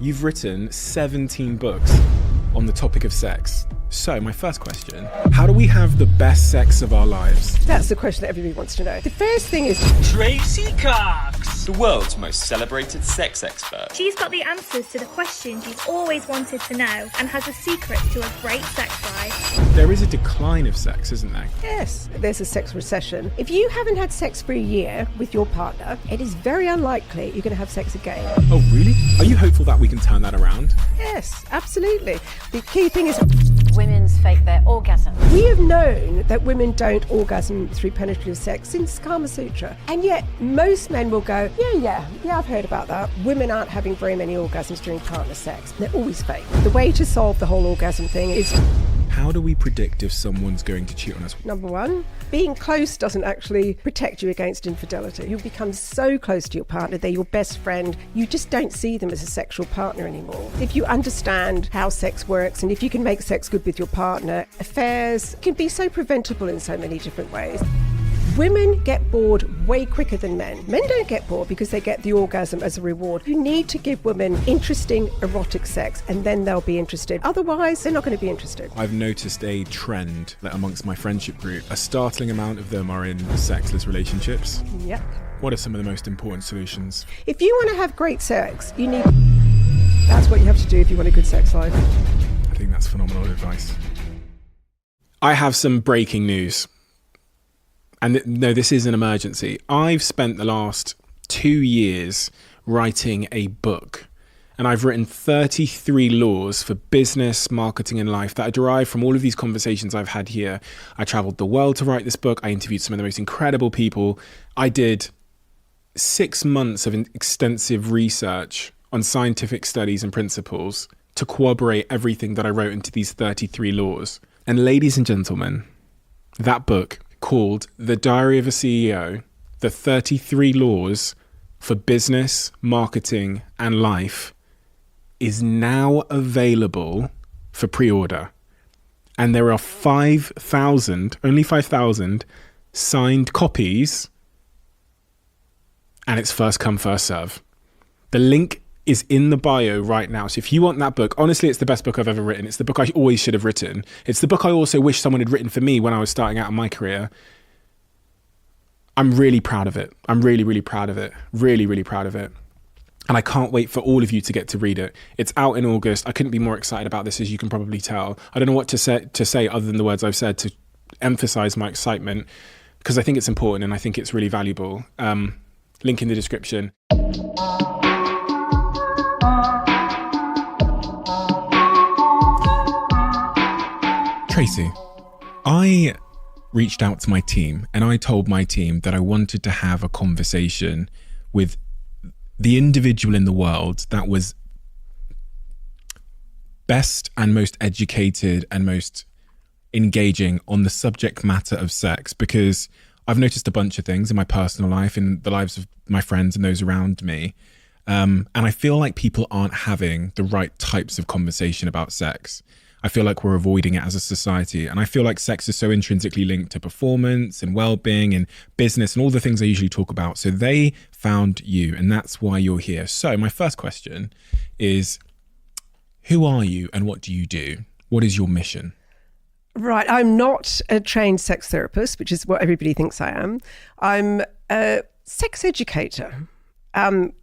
You've written 17 books on the topic of sex. So, my first question, how do we have the best sex of our lives? That's the question that everybody wants to know. The first thing is Tracey Cox, the world's most celebrated sex expert. She's got the answers to the questions you've always wanted to know and has a secret to a great sex life. There is a decline of sex, isn't there? yes, there's a sex recession. If you haven't had sex for a year with your partner, it is very unlikely you're going to have sex again. Oh, really? Are you hopeful that we can turn that around? Yes, absolutely. The key thing is Women's fake their orgasm. we have known that women don't orgasm through penetrative sex since Kama Sutra. And yet most men will go, yeah, I've heard about that. Women aren't having very many orgasms during partner sex. They're always fake. The way to solve the whole orgasm thing is, How do we predict if someone's going to cheat on us? number one, being close doesn't actually protect you against infidelity. You become so close to your partner, they're your best friend, you just don't see them as a sexual partner anymore. If you understand how sex works and if you can make sex good with your partner, affairs can be so preventable in so many different ways. Women get bored way quicker than men. Men don't get bored because they get the orgasm as a reward. You need to give women interesting erotic sex and then they'll be interested. Otherwise, they're not going to be interested. I've noticed a trend that amongst my friendship group, a startling amount of them are in sexless relationships. Yep. What are some of the most important solutions? If you want to have great sex, that's what you have to do if you want a good sex life. I think that's phenomenal advice. I have some breaking news. And no, this is an emergency. I've spent the last 2 years writing a book. And I've written 33 laws for business, marketing and life that are derived from all of these conversations I've had here. I traveled the world to write this book. I interviewed some of the most incredible people. I did 6 months of extensive research on scientific studies and principles to corroborate everything that I wrote into these 33 laws. And ladies and gentlemen, that book, called The Diary of a CEO, the 33 Laws for Business, Marketing and Life, is now available for pre-order. And there are 5,000, only 5,000 signed copies, and it's first come, first serve. The link is in the bio right now. So if you want that book, honestly, it's the best book I've ever written. It's the book I always should have written. It's the book I also wish someone had written for me when I was starting out in my career. I'm really proud of it. I'm really, really proud of it. Really, really proud of it. And I can't wait for all of you to get to read it. It's out in August. I couldn't be more excited about this, as you can probably tell. I don't know what to say other than the words I've said to emphasize my excitement, because I think it's important and I think it's really valuable. Link in the description. Tracey, I reached out to my team and I told my team that I wanted to have a conversation with the individual in the world that was best and most educated and most engaging on the subject matter of sex, because I've noticed a bunch of things in my personal life, in the lives of my friends and those around me. And I feel like people aren't having the right types of conversation about sex. I feel like we're avoiding it as a society. And I feel like sex is so intrinsically linked to performance and well-being and business and all the things I usually talk about. So they found you, and that's why you're here. So my first question is, who are you and what do you do? What is your mission? Right, I'm not a trained sex therapist, which is what everybody thinks I am. I'm a sex educator,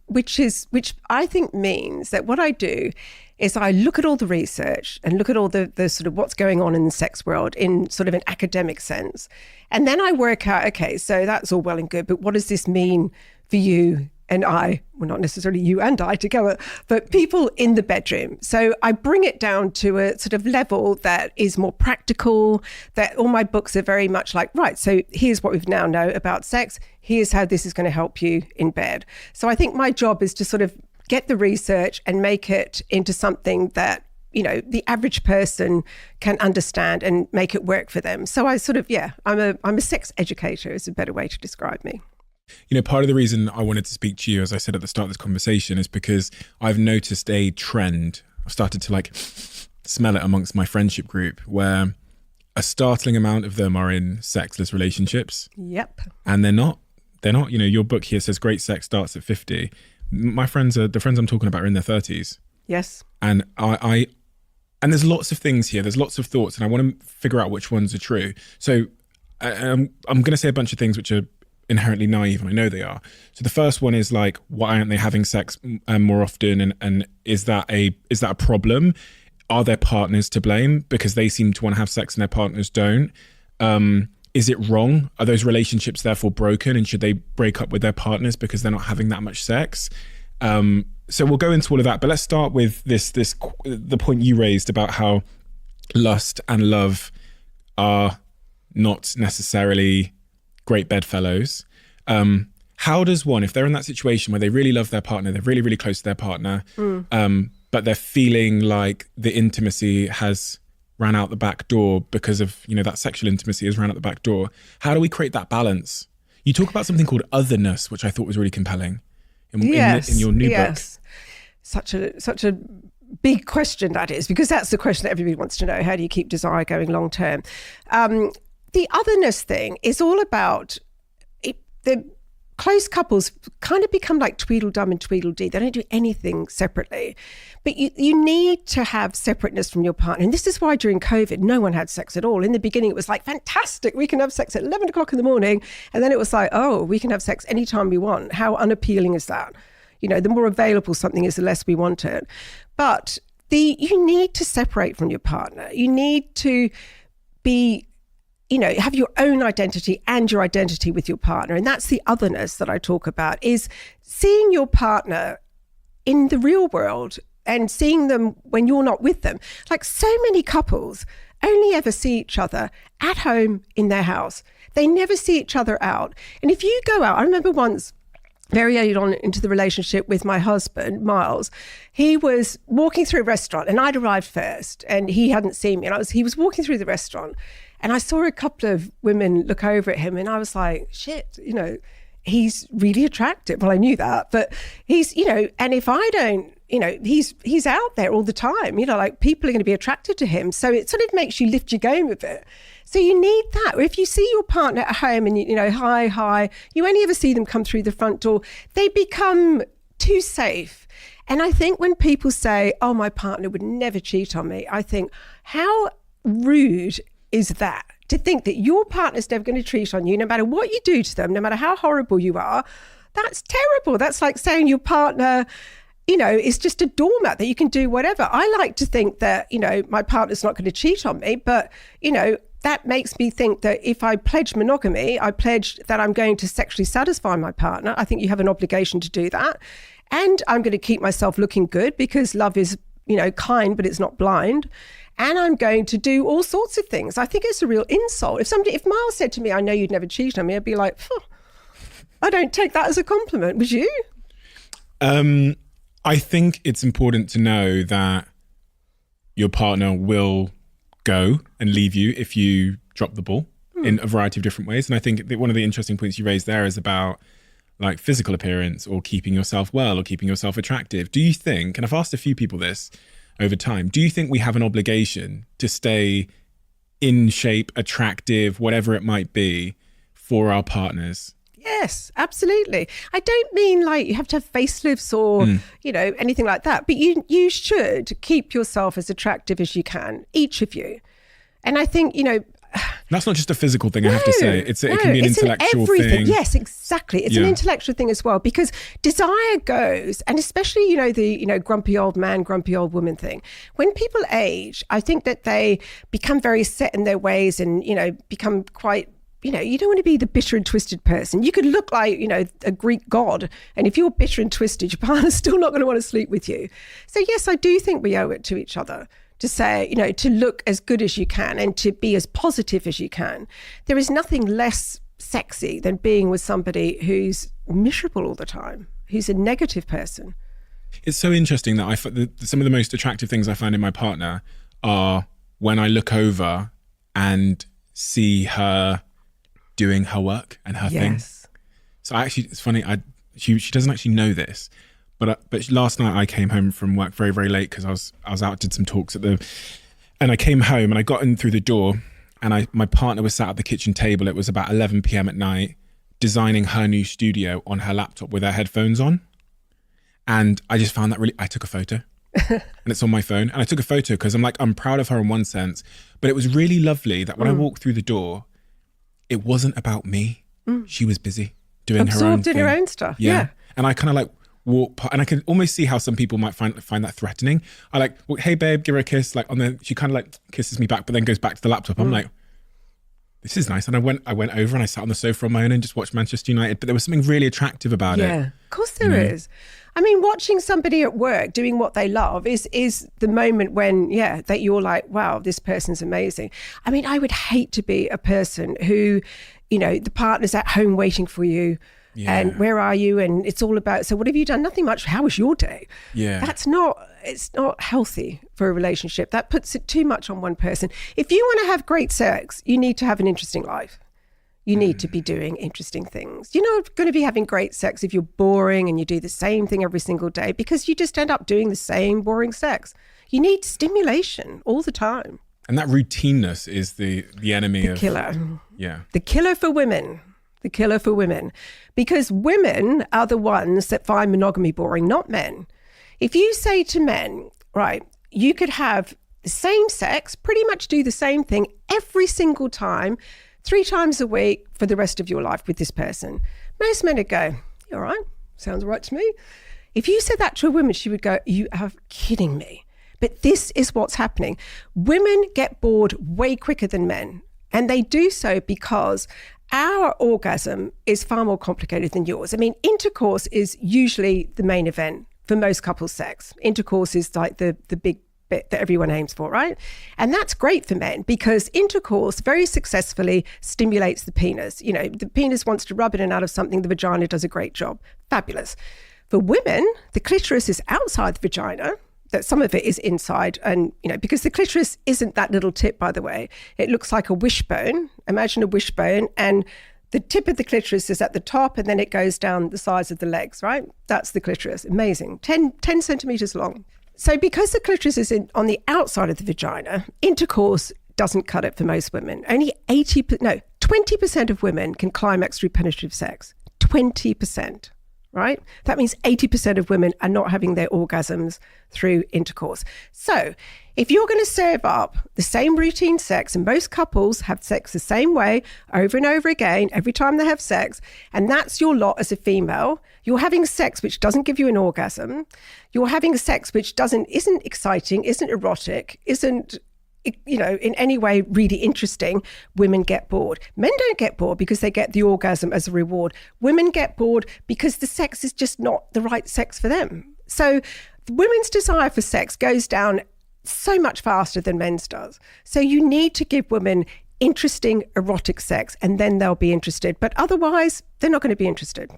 which I think means that what I do is I look at all the research and look at all the sort of what's going on in the sex world in sort of an academic sense. And then I work out, okay, so that's all well and good, but what does this mean for you and I? Well, not necessarily you and I together, but people in the bedroom. So I bring it down to a sort of level that is more practical, that all my books are very much like, right, so here's what we now know about sex. Here's how this is going to help you in bed. So I think my job is to sort of get the research and make it into something that, you know, the average person can understand and make it work for them. So I sort of, I'm a sex educator is a better way to describe me. You know, part of the reason I wanted to speak to you, as I said at the start of this conversation, is because I've noticed a trend. I've started to smell it amongst my friendship group, where a startling amount of them are in sexless relationships. Yep. And they're not, you know, your book here says great sex starts at 50. My friends the friends I'm talking about are in their 30s. Yes. And and there's lots of things here. There's lots of thoughts, and I want to figure out which ones are true. So I'm going to say a bunch of things which are inherently naive, and I know they are. So the first one is like, why aren't they having sex more often? And is that a problem? Are their partners to blame because they seem to want to have sex and their partners don't? Is it wrong? Are those relationships therefore broken, and should they break up with their partners because they're not having that much sex? So we'll go into all of that, but let's start with the point you raised about how lust and love are not necessarily great bedfellows. How does one, if they're in that situation where they really love their partner, they're really, really close to their partner, but they're feeling like the intimacy has ran out the back door because of, that sexual intimacy has ran out the back door. How do we create that balance? You talk about something called otherness, which I thought was really compelling in your new book. Such a big question that is, because that's the question that everybody wants to know. How do you keep desire going long term? The otherness thing is all about the close couples kind of become like Tweedledum and Tweedledee. They don't do anything separately. But you need to have separateness from your partner. And this is why during COVID, no one had sex at all. In the beginning, it was like, fantastic, we can have sex at 11 o'clock in the morning. And then it was like, oh, we can have sex anytime we want. How unappealing is that? The more available something is, the less we want it. But you need to separate from your partner. You need to be have your own identity and your identity with your partner. And that's the otherness that I talk about, is seeing your partner in the real world and seeing them when you're not with them. Like, so many couples only ever see each other at home in their house. They never see each other out. And if you go out, I remember once, very early on into the relationship with my husband, Miles, he was walking through a restaurant and I'd arrived first and he hadn't seen me. And he was walking through the restaurant and I saw a couple of women look over at him and I was like, shit, he's really attractive. Well, I knew that, but he's, and if I don't, he's out there all the time, like people are going to be attracted to him. So it sort of makes you lift your game a bit. So you need that. If you see your partner at home and, hi, you only ever see them come through the front door, they become too safe. And I think when people say, oh, my partner would never cheat on me, I think, how rude is that? To think that your partner's never going to cheat on you, no matter what you do to them, no matter how horrible you are. That's terrible. That's like saying your partner, is just a doormat that you can do whatever. I like to think that, my partner's not going to cheat on me, but, that makes me think that if I pledge monogamy, I pledge that I'm going to sexually satisfy my partner. I think you have an obligation to do that. And I'm going to keep myself looking good because love is, kind, but it's not blind. And I'm going to do all sorts of things. I think it's a real insult. If Miles said to me, I know you'd never cheat on me, I'd be like, I don't take that as a compliment. Would you? I think it's important to know that your partner will go and leave you if you drop the ball in a variety of different ways. And I think that one of the interesting points you raised there is about like physical appearance or keeping yourself well or keeping yourself attractive. Do you think, and I've asked a few people this over time, do you think we have an obligation to stay in shape, attractive, whatever it might be, for our partners? Yes, absolutely. I don't mean like you have to have facelifts or, anything like that, but you should keep yourself as attractive as you can, each of you. And I think, that's not just a physical thing, I have to say. It can be an intellectual thing. Yes, exactly. It's an intellectual thing as well, because desire goes, and especially, the grumpy old man, grumpy old woman thing. When people age, I think that they become very set in their ways and, become quite, you don't want to be the bitter and twisted person. You could look like, a Greek god. And if you're bitter and twisted, your partner's still not going to want to sleep with you. So yes, I do think we owe it to each other to say, to look as good as you can and to be as positive as you can. There is nothing less sexy than being with somebody who's miserable all the time, who's a negative person. It's so interesting that some of the most attractive things I find in my partner are when I look over and see her doing her work and her thing. So it's funny, she doesn't actually know this, but last night I came home from work very, very late because I was out, did some talks and I came home and I got in through the door and my partner was sat at the kitchen table. It was about 11 p.m. at night, designing her new studio on her laptop with her headphones on. And I just found that I took a photo and it's on my phone. And I took a photo because I'm proud of her in one sense, but it was really lovely that when I walked through the door, it wasn't about me. She was busy doing her own Absorbed in thing. her own stuff. Yeah. And I kind of like walk past, and I can almost see how some people might find that threatening. I like, well, hey babe, give her a kiss. Like she kind of like kisses me back, but then goes back to the laptop. I'm like, this is nice. And I went over and I sat on the sofa on my own and just watched Manchester United. But there was something really attractive about it. Yeah, of course there is. I mean, watching somebody at work doing what they love is the moment when, that you're like, wow, this person's amazing. I mean, I would hate to be a person who, the partner's at home waiting for you. Yeah. And where are you? And it's all about, so what have you done? Nothing much. How was your day? Yeah. It's not healthy for a relationship. That puts it too much on one person. If you want to have great sex, you need to have an interesting life. You need to be doing interesting things. You're not going to be having great sex if you're boring and you do the same thing every single day, because you just end up doing the same boring sex. You need stimulation all the time. And that routineness is the enemy of... killer. Yeah. The killer for women. The killer for women. Because women are the ones that find monogamy boring, not men. If you say to men, right, you could have the same sex, pretty much do the same thing every single time, 3 times a week for the rest of your life with this person. Most men would go, all right, sounds right to me. If you said that to a woman, she would go, you are kidding me. But this is what's happening. Women get bored way quicker than men. And they do so because our orgasm is far more complicated than yours. I mean, intercourse is usually the main event for most couples' sex. Intercourse is like the big bit that everyone aims for, right? And that's great for men because intercourse very successfully stimulates the penis. The penis wants to rub in and out of something, the vagina does a great job. Fabulous. For women, the clitoris is outside the vagina, that some of it is inside, and because the clitoris isn't that little tip, by the way. It looks like a wishbone. Imagine a wishbone, and the tip of the clitoris is at the top, and then it goes down the sides of the legs, right? That's the clitoris. Amazing. 10 centimeters long. So because the clitoris is on the outside of the vagina, intercourse doesn't cut it for most women. Only 20% of women can climax through penetrative sex. 20%, right? That means 80% of women are not having their orgasms through intercourse. So if you're going to serve up the same routine sex, and most couples have sex the same way over and over again, every time they have sex, and that's your lot as a female, you're having sex which doesn't give you an orgasm, you're having sex which isn't exciting, isn't erotic, isn't in any way really interesting, women get bored. Men don't get bored because they get the orgasm as a reward. Women get bored because the sex is just not the right sex for them. So women's desire for sex goes down so much faster than men's does. So you need to give women interesting erotic sex, and then they'll be interested. But otherwise, they're not going to be interested.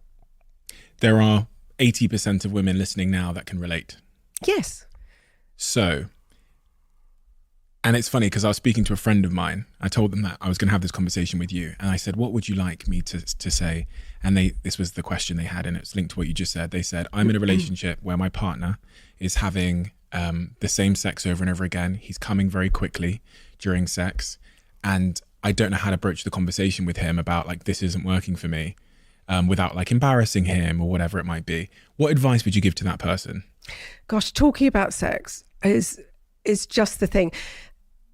There are 80% of women listening now that can relate. Yes. So, and it's funny because I was speaking to a friend of mine. I told them that I was going to have this conversation with you. And I said, what would you like me to say? And this was the question they had, and it's linked to what you just said. They said, I'm in a relationship where my partner is having the same sex over and over again. He's coming very quickly during sex. And I don't know how to broach the conversation with him about like, this isn't working for me, without like embarrassing him or whatever it might be. What advice would you give to that person? Gosh, talking about sex is just the thing.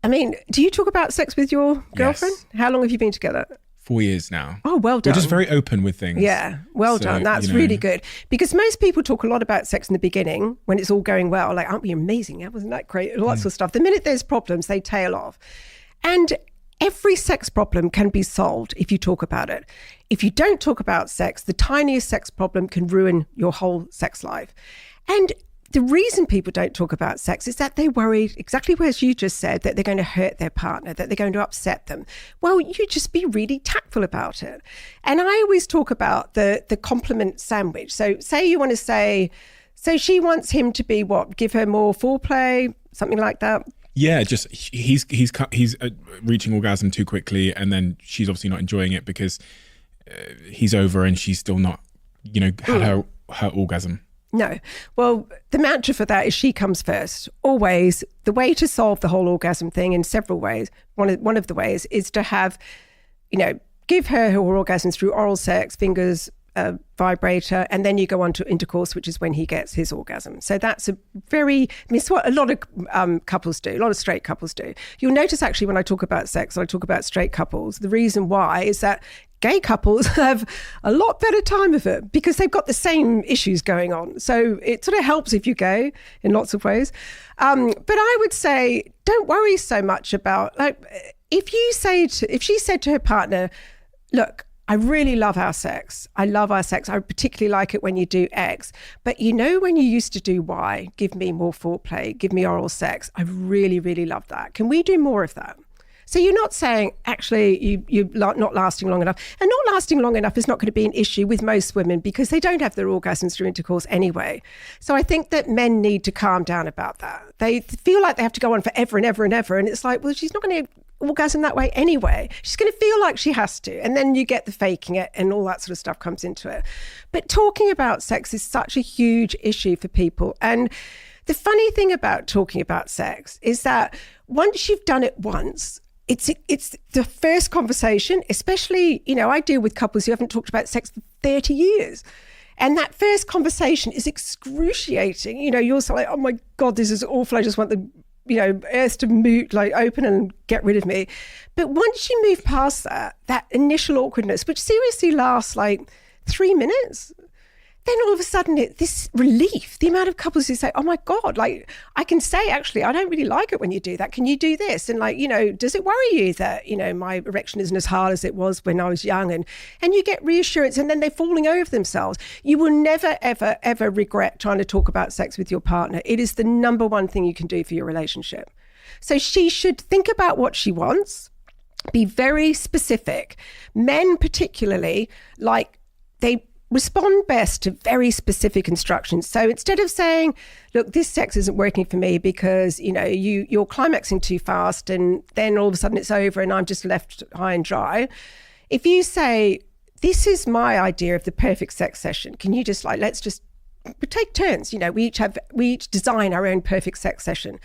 I mean, do you talk about sex with your girlfriend? Yes. How long have you been together? 4 years now. Oh, well done. We're just very open with things. Yeah, well done. That's really good. Because most people talk a lot about sex in the beginning when it's all going well. Like, aren't we amazing? Yeah, wasn't that great? All that sort of stuff. The minute there's problems, they tail off. And every sex problem can be solved if you talk about it. If you don't talk about sex, the tiniest sex problem can ruin your whole sex life. And the reason people don't talk about sex is that they're worried, exactly as you just said, that they're going to hurt their partner, that they're going to upset them. Well, you just be really tactful about it. And I always talk about the compliment sandwich. So say you want to say, so she wants him to be what? Give her more foreplay, something like that? Yeah, just he's reaching orgasm too quickly, and then she's obviously not enjoying it because he's over and she's still not, had her orgasm. No. Well, the mantra for that is she comes first. Always. The way to solve the whole orgasm thing in several ways, one of the ways is to have, give her orgasms through oral sex, fingers, vibrator, and then you go on to intercourse, which is when he gets his orgasm. So that's it's what a lot of couples do, a lot of straight couples do. You'll notice actually when I talk about sex, I talk about straight couples. The reason why is that gay couples have a lot better time of it because they've got the same issues going on. So it sort of helps if you're gay in lots of ways. But I would say, don't worry so much about, like, if she said to her partner, look, I really love our sex. I love our sex. I particularly like it when you do X. But when you used to do Y, give me more foreplay, give me oral sex. I really, really love that. Can we do more of that? So you're not saying, actually, you're not lasting long enough. And not lasting long enough is not going to be an issue with most women because they don't have their orgasms through intercourse anyway. So I think that men need to calm down about that. They feel like they have to go on forever and ever and ever. And it's like, well, she's not going to orgasm that way anyway. She's going to feel like she has to. And then you get the faking it and all that sort of stuff comes into it. But talking about sex is such a huge issue for people. And the funny thing about talking about sex is that once you've done it once, it's the first conversation, especially, I deal with couples who haven't talked about sex for 30 years. And that first conversation is excruciating. You're so like, oh my God, this is awful. I just want the earth to move, like open and get rid of me. But once you move past that initial awkwardness, which seriously lasts like 3 minutes, then all of a sudden this relief, the amount of couples who say, oh my God, like I can say, actually, I don't really like it when you do that. Can you do this? And like, does it worry you that, my erection isn't as hard as it was when I was young? And you get reassurance and then they're falling over themselves. You will never, ever, ever regret trying to talk about sex with your partner. It is the number one thing you can do for your relationship. So she should think about what she wants, be very specific. Men particularly, like they respond best to very specific instructions. So instead of saying, look, this sex isn't working for me because, you're climaxing too fast and then all of a sudden it's over and I'm just left high and dry. If you say, this is my idea of the perfect sex session, can you just let's just take turns, we each design our own perfect sex session.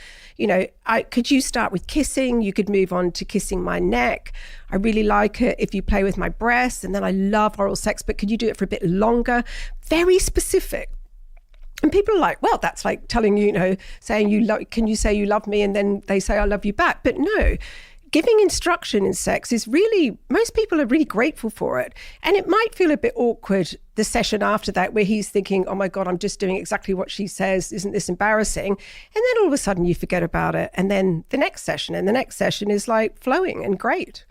Could you start with kissing? You could move on to kissing my neck. I really like it if you play with my breasts, and then I love oral sex, but could you do it for a bit longer? Very specific. And people are like, well, that's like telling saying can you say you love me? And then they say, I love you back. But no, giving instruction in sex is really, most people are really grateful for it. And it might feel a bit awkward the session after that where he's thinking, oh my God, I'm just doing exactly what she says. Isn't this embarrassing? And then all of a sudden you forget about it. And then the next session is like flowing and great.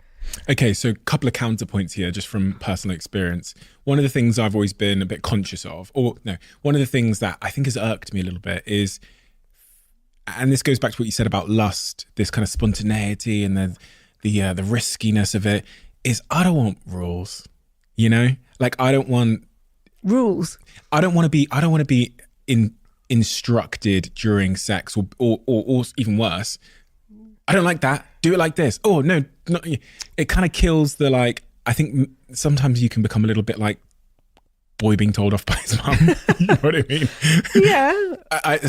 Okay, so a couple of counterpoints here just from personal experience. One of the things I've always been a bit conscious of, one of the things that I think has irked me a little bit is, and this goes back to what you said about lust, this kind of spontaneity and the riskiness of it, is I don't want rules, Like I don't want rules. I don't want to be instructed during sex or even worse. I don't like that. Do it like this. Oh no, it kind of kills the I think sometimes you can become a little bit like boy being told off by his mum. You know what I mean? Yeah.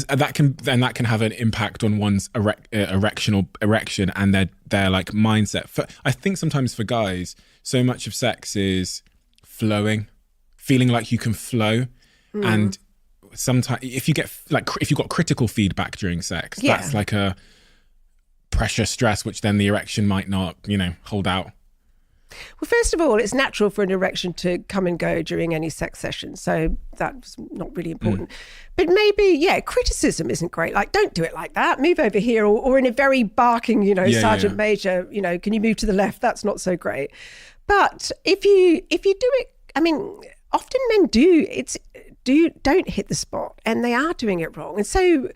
That can have an impact on one's erection and their like mindset. I think sometimes for guys, so much of sex is flowing, feeling like you can flow, and sometimes if you've got critical feedback during sex, that's like a pressure stress, which then the erection might not, hold out. Well, first of all, it's natural for an erection to come and go during any sex session. So that's not really important. But maybe, criticism isn't great. Like, don't do it like that. Move over here. Or in a very barking, Sergeant Major, can you move to the left? That's not so great. But if you do it, I mean, often men don't hit the spot and they are doing it wrong. And so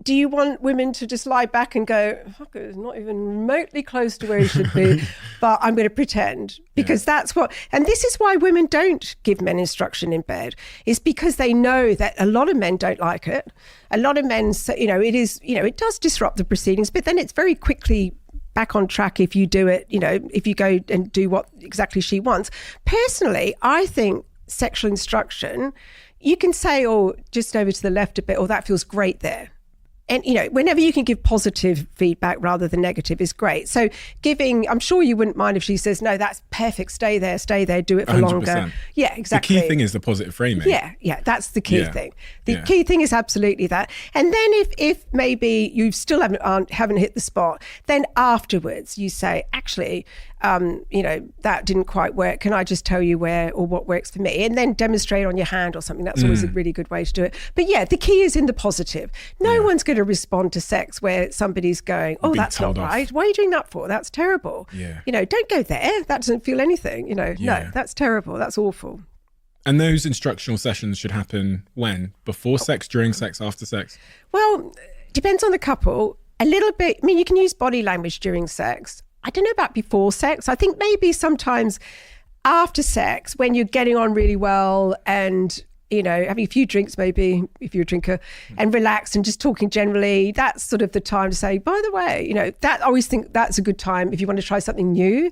do you want women to just lie back and go, fuck, it's not even remotely close to where it should be, but I'm going to pretend? Because that's what, and this is why women don't give men instruction in bed, is because they know that a lot of men don't like it. A lot of men say, it does disrupt the proceedings, but then it's very quickly back on track if you do it, if you go and do what exactly she wants. Personally, I think sexual instruction, you can say, oh, just over to the left a bit, or that feels great there. and, whenever you can give positive feedback rather than negative is great. So I'm sure you wouldn't mind if she says, no, that's perfect. Stay there, do it for 100%. longer. Yeah, exactly. The key thing is the positive framing. Yeah, that's the key thing. The Yeah. key thing is absolutely that. And then if maybe you still haven't hit the spot, then afterwards you say, actually, that didn't quite work. Can I just tell you where or what works for me? And then demonstrate on your hand or something. That's always a really good way to do it. But yeah, the key is in the positive. No one's going to respond to sex where somebody's going, oh, Being that's not told off. right. Why are you doing that for? That's terrible. Yeah. Don't go there. That doesn't feel anything. No, that's terrible. That's awful. And those instructional sessions should happen when? Before sex, during sex, after sex? Well, depends on the couple. A little bit. I mean, you can use body language during sex. I don't know about before sex. I think maybe sometimes after sex, when you're getting on really well and, having a few drinks, maybe if you're a drinker, and relaxed and just talking generally, that's sort of the time to say, by the way, that I always think that's a good time if you want to try something new.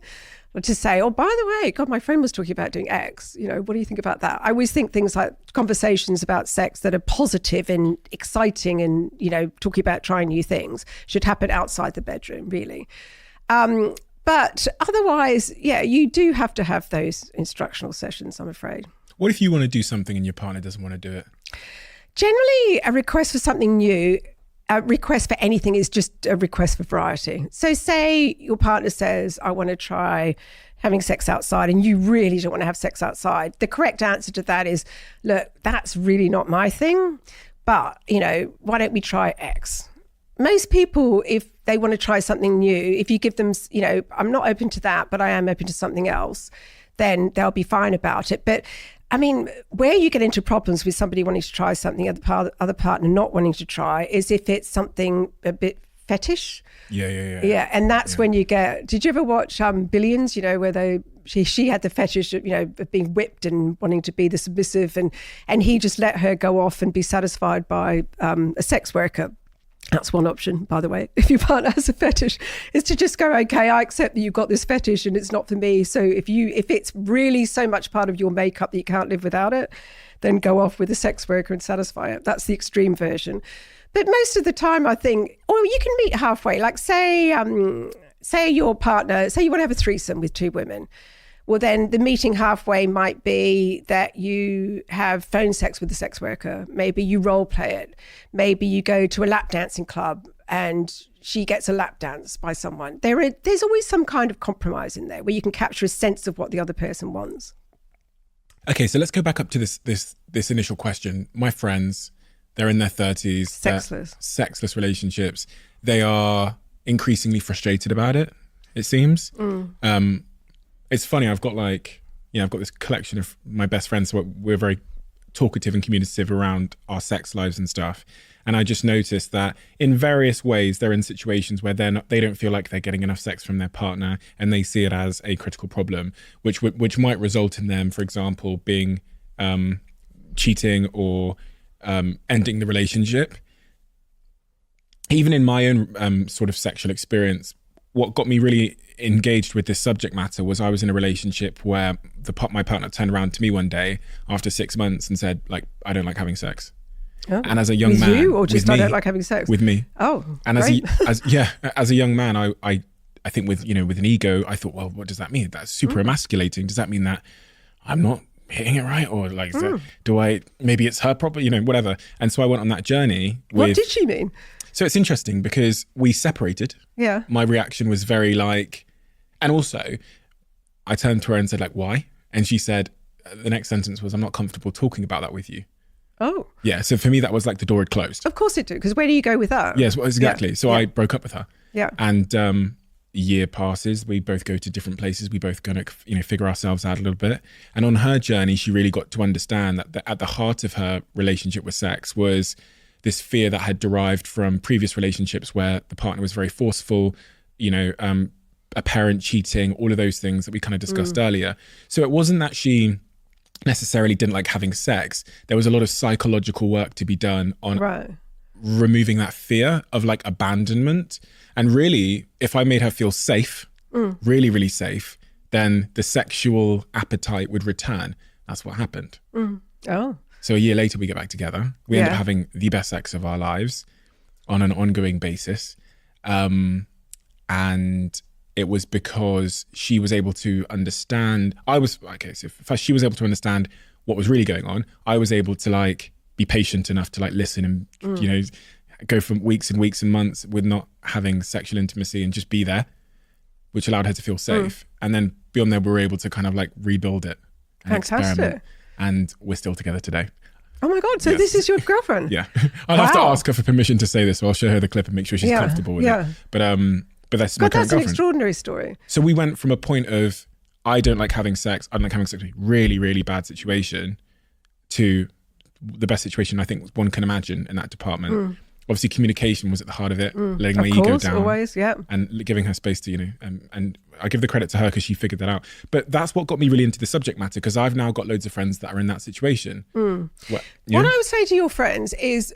Or to say, oh, by the way, God, my friend was talking about doing X. What do you think about that? I always think things like conversations about sex that are positive and exciting and, talking about trying new things should happen outside the bedroom, really. But otherwise, you do have to have those instructional sessions, I'm afraid. What if you want to do something and your partner doesn't want to do it? Generally, a request for something new, a request for anything is just a request for variety. So say your partner says, I want to try having sex outside, and you really don't want to have sex outside. The correct answer to that is, look, that's really not my thing, but, why don't we try X? Most people, if they want to try something new, if you give them, I'm not open to that, but I am open to something else, then they'll be fine about it. But I mean, where you get into problems with somebody wanting to try something, other partner not wanting to try, is if it's something a bit fetish. Yeah, and that's when you get. Did you ever watch Billions? Where she had the fetish of being whipped and wanting to be the submissive, and he just let her go off and be satisfied by a sex worker. That's one option, by the way. If your partner has a fetish, is to just go, okay, I accept that you've got this fetish and it's not for me. So if it's really so much part of your makeup that you can't live without it, then go off with a sex worker and satisfy it. That's the extreme version. But most of the time, I think, or you can meet halfway. Like say your partner, say you want to have a threesome with two women. Well, then the meeting halfway might be that you have phone sex with the sex worker. Maybe you role play it. Maybe you go to a lap dancing club and she gets a lap dance by someone. There's always some kind of compromise in there where you can capture a sense of what the other person wants. Okay, so let's go back up to this initial question. My friends, they're in their 30s. Sexless relationships. They are increasingly frustrated about it, it seems. It's funny, I've got this collection of my best friends. So we're very talkative and communicative around our sex lives and stuff. And I just noticed that in various ways, they're in situations where they don't feel like they're getting enough sex from their partner, and they see it as a critical problem, which might result in them, for example, being cheating or ending the relationship. Even in my own sort of sexual experience, what got me really engaged with this subject matter was I was in a relationship where my partner turned around to me one day after 6 months and said, like, I don't like having sex. Oh. And as a young man, with you, or just with I me, don't like having sex with me. Oh, and great. as a young man, I think with an ego, I thought, well, what does that mean? That's super emasculating. Does that mean that I'm not hitting it right, or like maybe it's her problem, whatever? And so I went on that journey. What did she mean? So it's interesting because we separated. Yeah. My reaction was very and also I turned to her and said, like, why? And she said, the next sentence was, I'm not comfortable talking about that with you. Oh. Yeah. So for me, that was like the door had closed. Of course it did, because where do you go with that? Yes, exactly. Yeah. So I broke up with her. Yeah. And a year passes. We both go to different places. We both going to, figure ourselves out a little bit. And on her journey, she really got to understand that at the heart of her relationship with sex was this fear that had derived from previous relationships where the partner was very forceful, apparent cheating, all of those things that we kind of discussed earlier. So it wasn't that she necessarily didn't like having sex. There was a lot of psychological work to be done on removing that fear of like abandonment. And really, if I made her feel safe, really, really safe, then the sexual appetite would return. That's what happened. Oh. So a year later, we get back together. We end up having the best sex of our lives. on an ongoing basis. And it was because she was able to understand, so first she was able to understand what was really going on. I was able to like be patient enough to like listen and, you know, go from weeks and weeks and months with not having sexual intimacy and just be there, which allowed her to feel safe. And then beyond there, we were able to kind of like rebuild it and Fantastic. experiment. And we're still together today. Oh my God, so Yes. this is your girlfriend? Yeah. I'll have to Wow. ask her for permission to say this, so I'll show her the clip and make sure she's comfortable with it. But that's my God, current that's an girlfriend. extraordinary story. So we went from a point of, I don't like having sex, I don't like having sex, really, really bad situation, to the best situation I think one can imagine in that department. Obviously, communication was at the heart of it, letting my ego down. Always, yeah. And giving her space to, you know, and I give the credit to her because she figured that out. But that's what got me really into the subject matter, because I've now got loads of friends that are in that situation. What I would say to your friends is,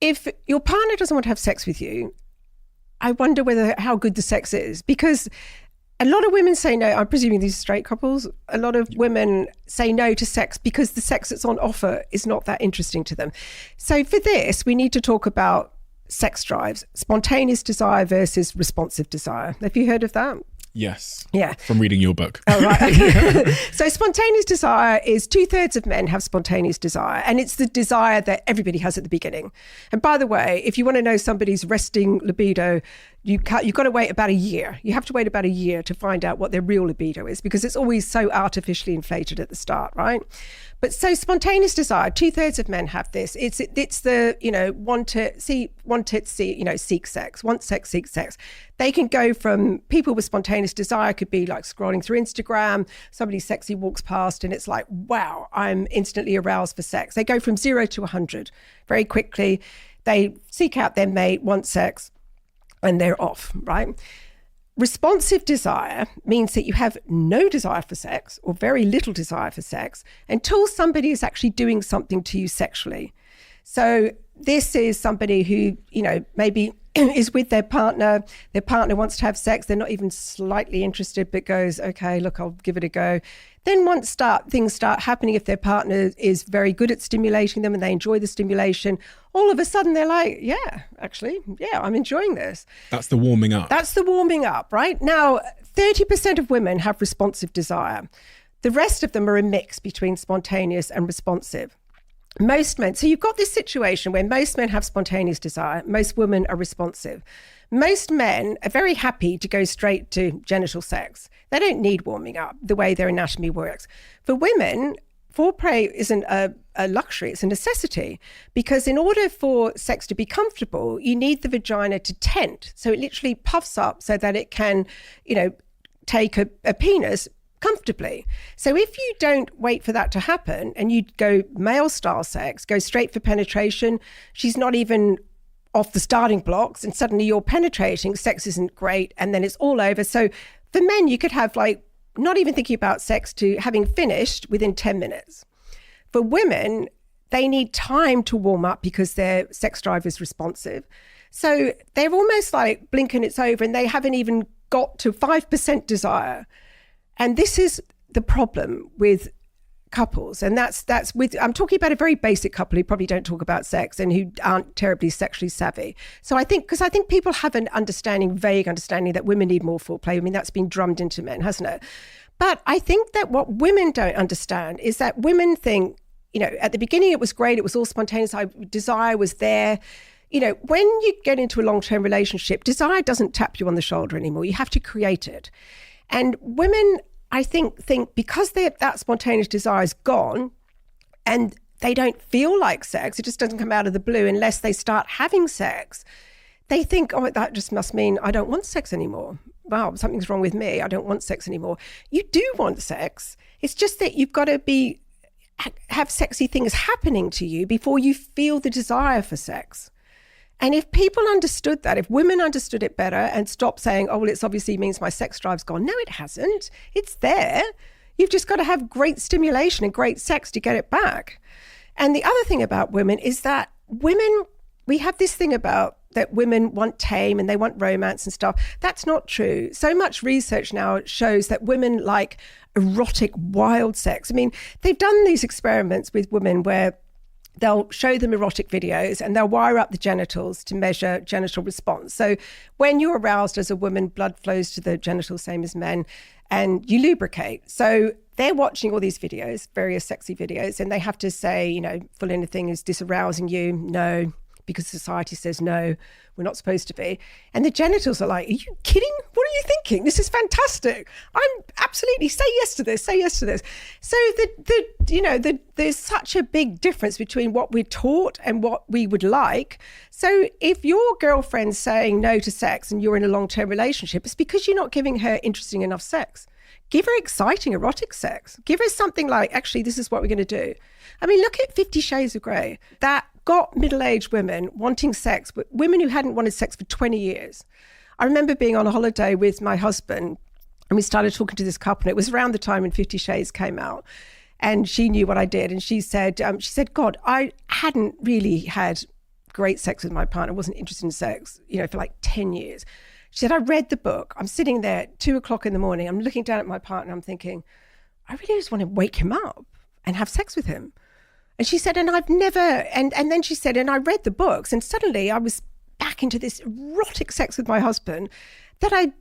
if your partner doesn't want to have sex with you, I wonder how good the sex is, because a lot of women say no. I'm presuming these are straight couples. A lot of women say no to sex because the sex that's on offer is not that interesting to them. So for this, we need to talk about sex drives, spontaneous desire versus responsive desire. Have you heard of that? Yes. Yeah. From reading your book. Oh, right. Okay. So spontaneous desire is 2/3 of men have spontaneous desire, and it's the desire that everybody has at the beginning. And by the way, if you want to know somebody's resting libido, you've got to wait about a year. You have to wait about a year to find out what their real libido is, because it's always so artificially inflated at the start, right? But so spontaneous desire, 2/3 of men have this. It's the, you know, seek sex, want sex, seek sex. They can go from, people with spontaneous desire could be like scrolling through Instagram, somebody sexy walks past and it's like, wow, I'm instantly aroused for sex. They go from 0 to 100 very quickly. They seek out their mate, want sex, and they're off, right? Responsive desire means that you have no desire for sex, or very little desire for sex, until somebody is actually doing something to you sexually. So this is somebody who, you know, maybe is with their partner wants to have sex, they're not even slightly interested, but goes, okay, look, I'll give it a go. Then once things start happening, if their partner is very good at stimulating them and they enjoy the stimulation, all of a sudden they're like, yeah, I'm enjoying this. That's the warming up. That's the warming up, right? Now, 30% of women have responsive desire. The rest of them are a mix between spontaneous and responsive. Most men, so you've got this situation where most men have spontaneous desire, most women are responsive. Most men are very happy to go straight to genital sex. They don't need warming up the way their anatomy works. For women, foreplay isn't a luxury, it's a necessity, because in order for sex to be comfortable, you need the vagina to tent. So it literally puffs up so that it can, you know, take a penis comfortably. So if you don't wait for that to happen and you go male style sex, go straight for penetration, she's not even off the starting blocks and suddenly you're penetrating, sex isn't great, and then it's all over. So for men, you could have like not even thinking about sex to having finished within 10 minutes. For women, they need time to warm up because their sex drive is responsive. So they're almost like blink and it's over, and they haven't even got to 5% desire. And this is the problem with couples. And that's with, I'm talking about a very basic couple who probably don't talk about sex and who aren't terribly sexually savvy. So I think people have an vague understanding that women need more foreplay. I mean, that's been drummed into men, hasn't it? But I think that what women don't understand is that women think, you know, at the beginning it was great, it was all spontaneous, desire was there. You know, when you get into a long-term relationship, desire doesn't tap you on the shoulder anymore. You have to create it. And women, I think because that spontaneous desire is gone and they don't feel like sex, it just doesn't come out of the blue unless they start having sex, they think, oh, that just must mean I don't want sex anymore. Wow, something's wrong with me. I don't want sex anymore. You do want sex. It's just that you've got to have sexy things happening to you before you feel the desire for sex. And if people understood that, if women understood it better and stopped saying, oh, well, it's obviously means my sex drive's gone. No, it hasn't. It's there. You've just got to have great stimulation and great sex to get it back. And the other thing about women is that we have this thing about that women want tame and they want romance and stuff. That's not true. So much research now shows that women like erotic, wild sex. I mean, they've done these experiments with women where they'll show them erotic videos and they'll wire up the genitals to measure genital response. So when you're aroused as a woman, blood flows to the genitals, same as men, and you lubricate. So they're watching all these videos, various sexy videos, and they have to say, you know, full anything is this arousing you? No, because society says no, we're not supposed to be. And the genitals are like, are you kidding? What are you thinking? This is fantastic. I'm absolutely, say yes to this, say yes to this. So there's such a big difference between what we're taught and what we would like. So if your girlfriend's saying no to sex and you're in a long-term relationship, it's because you're not giving her interesting enough sex. Give her exciting, erotic sex. Give her something like, actually, this is what we're going to do. I mean, look at 50 Shades of Grey. That got middle-aged women wanting sex, but women who hadn't wanted sex for 20 years. I remember being on a holiday with my husband, and we started talking to this couple, and it was around the time when 50 Shades came out. And she knew what I did. And she said, God, I hadn't really had great sex with my partner. I wasn't interested in sex, for like 10 years. She said, I read the book. I'm sitting there at 2:00 in the morning. I'm looking down at my partner. I'm thinking, I really just want to wake him up and have sex with him. And she said, and I've never, and then she said, and I read the books, and suddenly I was back into this erotic sex with my husband that I'd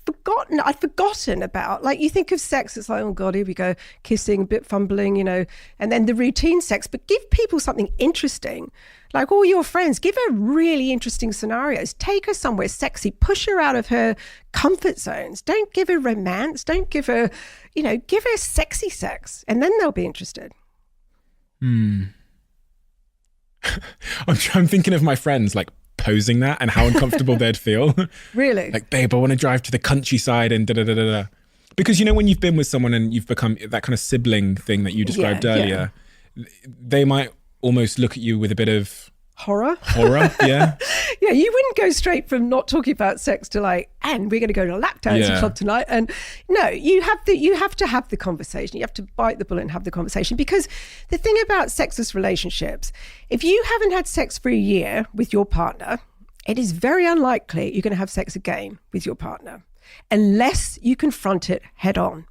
forgotten about. Like, you think of sex, it's like, oh God, here we go, kissing, a bit fumbling, and then the routine sex. But give people something interesting. Like all your friends, give her really interesting scenarios. Take her somewhere sexy, push her out of her comfort zones. Don't give her romance. Don't give her, give her sexy sex, and then they'll be interested. I'm thinking of my friends like posing that and how uncomfortable they'd feel. Really? Like, babe, I want to drive to the countryside and da-da-da-da-da. Because, when you've been with someone and you've become that kind of sibling thing that you described earlier, they might almost look at you with a bit of horror. Yeah. Yeah, you wouldn't go straight from not talking about sex to like, and we're going to go to a lap dancing club tonight. And no, you have to have the conversation. You have to bite the bullet and have the conversation. Because the thing about sexless relationships, if you haven't had sex for a year with your partner, it is very unlikely you're going to have sex again with your partner unless you confront it head on.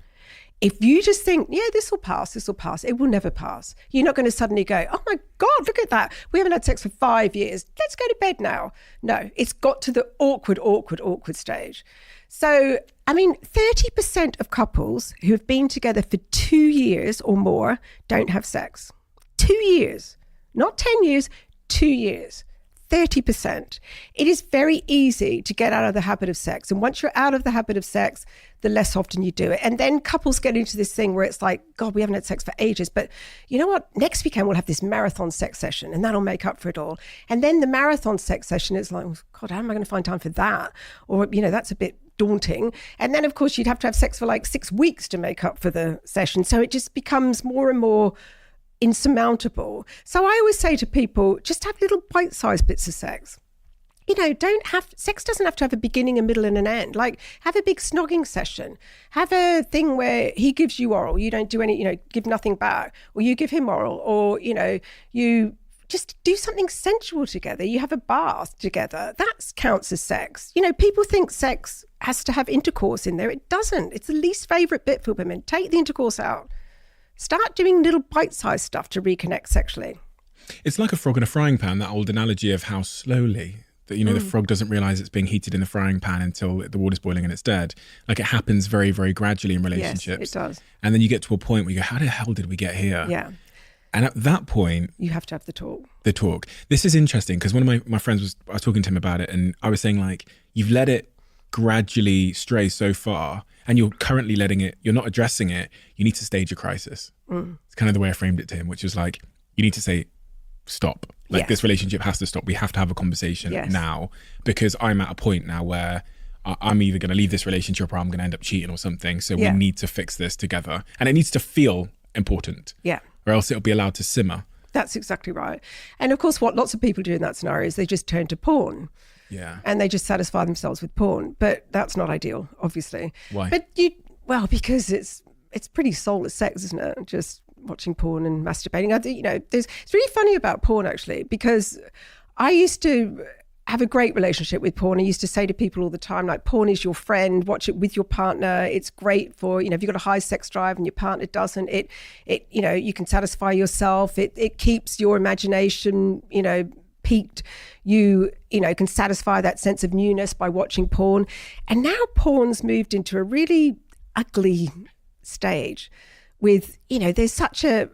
If you just think, yeah, this will pass, it will never pass. You're not going to suddenly go, oh my God, look at that. We haven't had sex for 5 years. Let's go to bed now. No, it's got to the awkward stage. So, 30% of couples who have been together for 2 years or more don't have sex. 2 years, not 10 years, 2 years. 30%. It is very easy to get out of the habit of sex. And once you're out of the habit of sex, the less often you do it. And then couples get into this thing where it's like, God, we haven't had sex for ages. But you know what? Next weekend, we'll have this marathon sex session and that'll make up for it all. And then the marathon sex session is like, oh, God, how am I going to find time for that? Or, that's a bit daunting. And then, of course, you'd have to have sex for like 6 weeks to make up for the session. So it just becomes more and more insurmountable. So I always say to people, just have little bite-sized bits of sex. Sex doesn't have to have a beginning, a middle and an end. Like, have a big snogging session. Have a thing where he gives you oral, you don't do any, give nothing back, or you give him oral, or, you just do something sensual together. You have a bath together. That counts as sex. People think sex has to have intercourse in there. It doesn't. It's the least favorite bit for women. Take the intercourse out. Start doing little bite-sized stuff to reconnect sexually. It's like a frog in a frying pan, that old analogy of how slowly that, the frog doesn't realize it's being heated in the frying pan until the water's boiling and it's dead. Like, it happens very, very gradually in relationships. Yes, it does. And then you get to a point where you go, how the hell did we get here? Yeah. And at that point, you have to have the talk. This is interesting because one of my friends I was talking to him about it, and I was saying, like, you've let it gradually stray so far and you're currently letting it, you're not addressing it. You need to stage a crisis. It's kind of the way I framed it to him, which was like, you need to say, stop. Like, this relationship has to stop. We have to have a conversation now, because I'm at a point now where I'm either going to leave this relationship or I'm going to end up cheating or something. So we need to fix this together. And it needs to feel important. Yeah. Or else it'll be allowed to simmer. That's exactly right. And of course, what lots of people do in that scenario is they just turn to porn. Yeah. And they just satisfy themselves with porn. But that's not ideal, obviously. Why? But because it's pretty soulless sex, isn't it? Just watching porn and masturbating. It's really funny about porn, actually, because I used to have a great relationship with porn. I used to say to people all the time, like, porn is your friend, watch it with your partner. It's great for, if you've got a high sex drive and your partner doesn't, it you can satisfy yourself. It keeps your imagination, peaked. You can satisfy that sense of newness by watching porn. And now porn's moved into a really ugly stage with, there's such a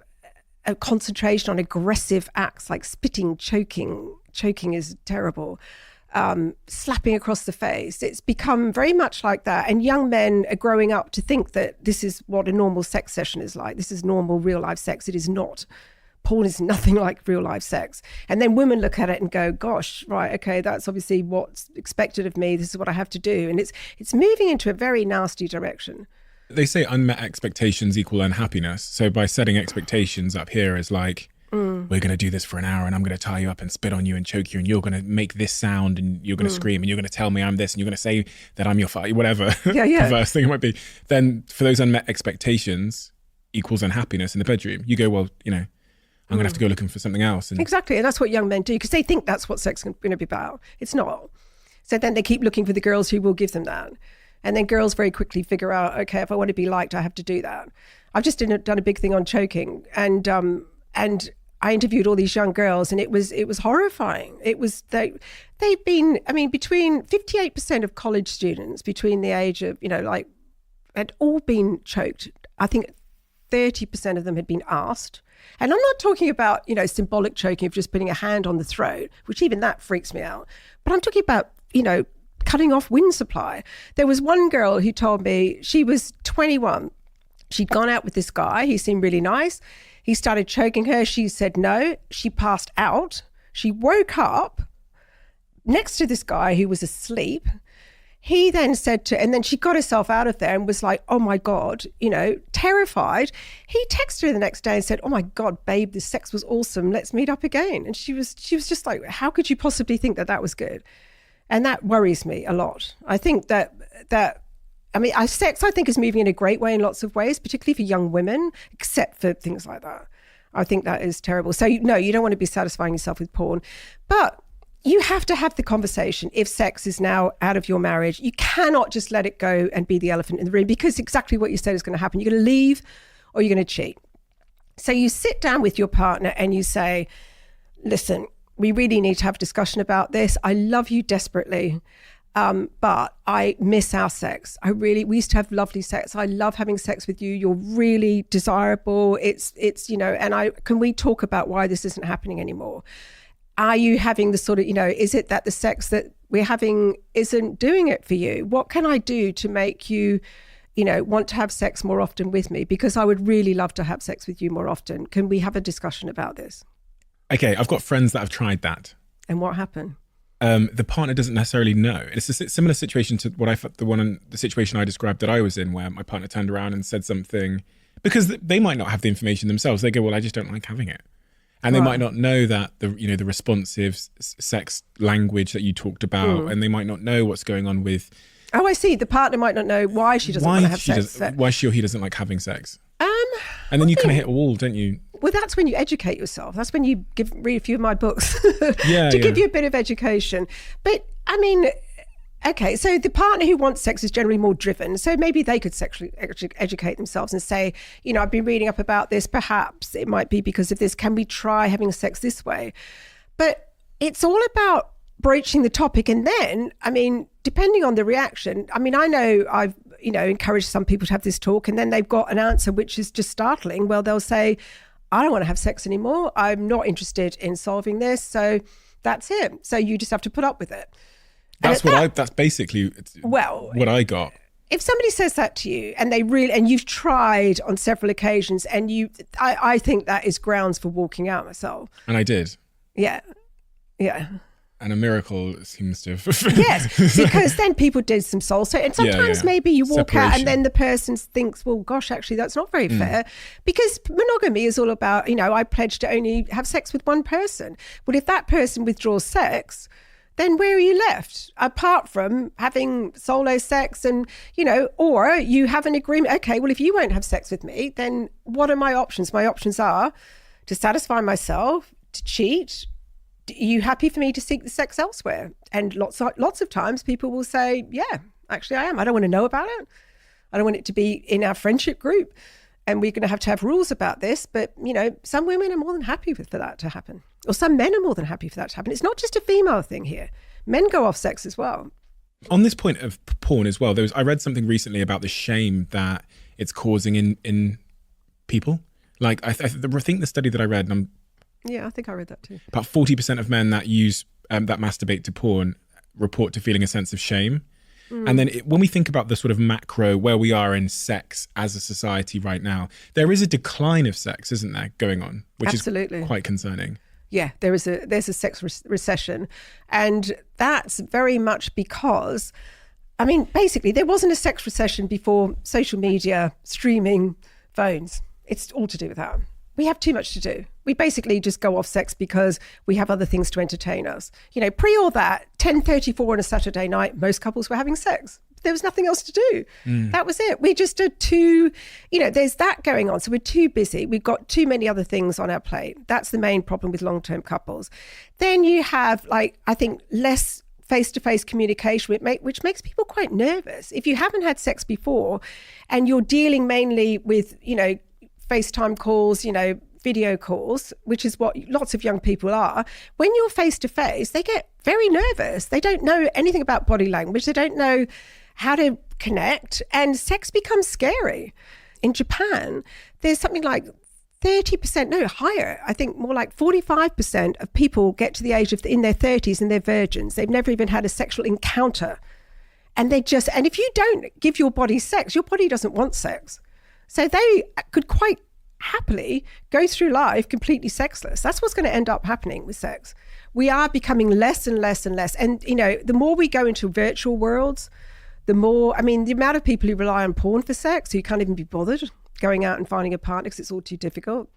concentration on aggressive acts like spitting, choking is terrible, slapping across the face. It's become very much like that. And young men are growing up to think that this is what a normal sex session is like. This is normal real life sex. It is not. Porn is nothing like real life sex. And then women look at it and go, gosh, right, okay, that's obviously what's expected of me. This is what I have to do. And it's moving into a very nasty direction. They say unmet expectations equal unhappiness. So by setting expectations up here as like, we're going to do this for an hour and I'm going to tie you up and spit on you and choke you and you're going to make this sound and you're going to scream and you're going to tell me I'm this and you're going to say that I'm your father, whatever perverse thing it might be. Then for those unmet expectations equals unhappiness in the bedroom. You go, well, I'm going to have to go looking for something else. And exactly. And that's what young men do because they think that's what sex is going to be about. It's not. So then they keep looking for the girls who will give them that. And then girls very quickly figure out, okay, if I want to be liked, I have to do that. I've just done a big thing on choking and I interviewed all these young girls and it was horrifying. It was, they've been, between 58% of college students between the age of, had all been choked. I think 30% of them had been asked. And I'm not talking about, symbolic choking of just putting a hand on the throat, which even that freaks me out. But I'm talking about, cutting off wind supply. There was one girl who told me she was 21. She'd gone out with this guy. He seemed really nice. He started choking her. She said no. She passed out. She woke up next to this guy who was asleep. He then said and then she got herself out of there and was like, oh my God, terrified. He texted her the next day and said, oh my God, babe, this sex was awesome. Let's meet up again. And she was just like, how could you possibly think that was good? And that worries me a lot. I think that sex, I think, is moving in a great way in lots of ways, particularly for young women, except for things like that. I think that is terrible. So, no, you don't want to be satisfying yourself with porn. But you have to have the conversation if sex is now out of your marriage. You cannot just let it go and be the elephant in the room because exactly what you said is going to happen. You're going to leave or you're going to cheat. So you sit down with your partner and you say, listen, we really need to have a discussion about this. I love you desperately. But I miss our sex. We used to have lovely sex. I love having sex with you. You're really desirable. It's can we talk about why this isn't happening anymore? Are you having the sort of, is it that the sex that we're having isn't doing it for you? What can I do to make you, want to have sex more often with me? Because I would really love to have sex with you more often. Can we have a discussion about this? Okay, I've got friends that have tried that. And what happened? The partner doesn't necessarily know. It's a similar situation to the situation I described that I was in, where my partner turned around and said something because they might not have the information themselves. They go, "Well, I just don't like having it," and they might not know that the responsive sex language that you talked about, and they might not know what's going on with. Oh, I see. The partner might not know why she doesn't want to have sex. Why she or he doesn't like having sex. And then you kind of hit a wall, don't you? Well, that's when you educate yourself. That's when you read a few of my books to give you a bit of education. But okay, so the partner who wants sex is generally more driven. So maybe they could sexually educate themselves and say, I've been reading up about this. Perhaps it might be because of this. Can we try having sex this way? But it's all about broaching the topic. And then, depending on the reaction, I know I've, encouraged some people to have this talk and then they've got an answer which is just startling. Well, they'll say, I don't want to have sex anymore. I'm not interested in solving this. So that's it. So you just have to put up with it. That's basically what I got. If somebody says that to you and and you've tried on several occasions and I think that is grounds for walking out myself. And I did. Yeah. Yeah. And a miracle seems to have... Yes, because then people did some soul. So, and sometimes maybe you walk out and then the person thinks, well, gosh, actually, that's not very fair. Because monogamy is all about, I pledge to only have sex with one person. Well, if that person withdraws sex, then where are you left? Apart from having solo sex and, or you have an agreement. Okay, well, if you won't have sex with me, then what are my options? My options are to satisfy myself, to cheat, are you happy for me to seek the sex elsewhere? And lots of times people will say, yeah, actually I am. I don't want to know about it. I don't want it to be in our friendship group. And we're going to have rules about this. But, some women are more than happy for that to happen. Or some men are more than happy for that to happen. It's not just a female thing here. Men go off sex as well. On this point of porn as well, I read something recently about the shame that it's causing in people. Like, I think the study that I read, I think I read that too. About 40% of men that use that masturbate to porn report to feeling a sense of shame. And then when we think about the sort of macro where we are in sex as a society right now, there is a decline of sex, isn't there, going on, which Absolutely. is quite concerning. Yeah, there's a sex recession, and that's very much because, basically there wasn't a sex recession before social media, streaming, phones. It's all to do with that. We have too much to do. We basically just go off sex because we have other things to entertain us. Pre all that, 10:34 on a Saturday night, most couples were having sex. There was nothing else to do. That was it. We just are too, there's that going on. So we're too busy. We've got too many other things on our plate. That's the main problem with long-term couples. Then you have, I think, less face-to-face communication, which makes people quite nervous. If you haven't had sex before and you're dealing mainly with, FaceTime calls, video calls, which is what lots of young people are, when you're face-to-face, they get very nervous. They don't know anything about body language. They don't know how to connect, and sex becomes scary. In Japan, there's something like 30%, no, higher, I think more like 45% of people get to the age of in their 30s and they're virgins. They've never even had a sexual encounter. And if you don't give your body sex, your body doesn't want sex. So they could quite happily go through life completely sexless. That's what's going to end up happening with sex. We are becoming less and less and less. And, the more we go into virtual worlds, the more, the amount of people who rely on porn for sex, who can't even be bothered going out and finding a partner because it's all too difficult.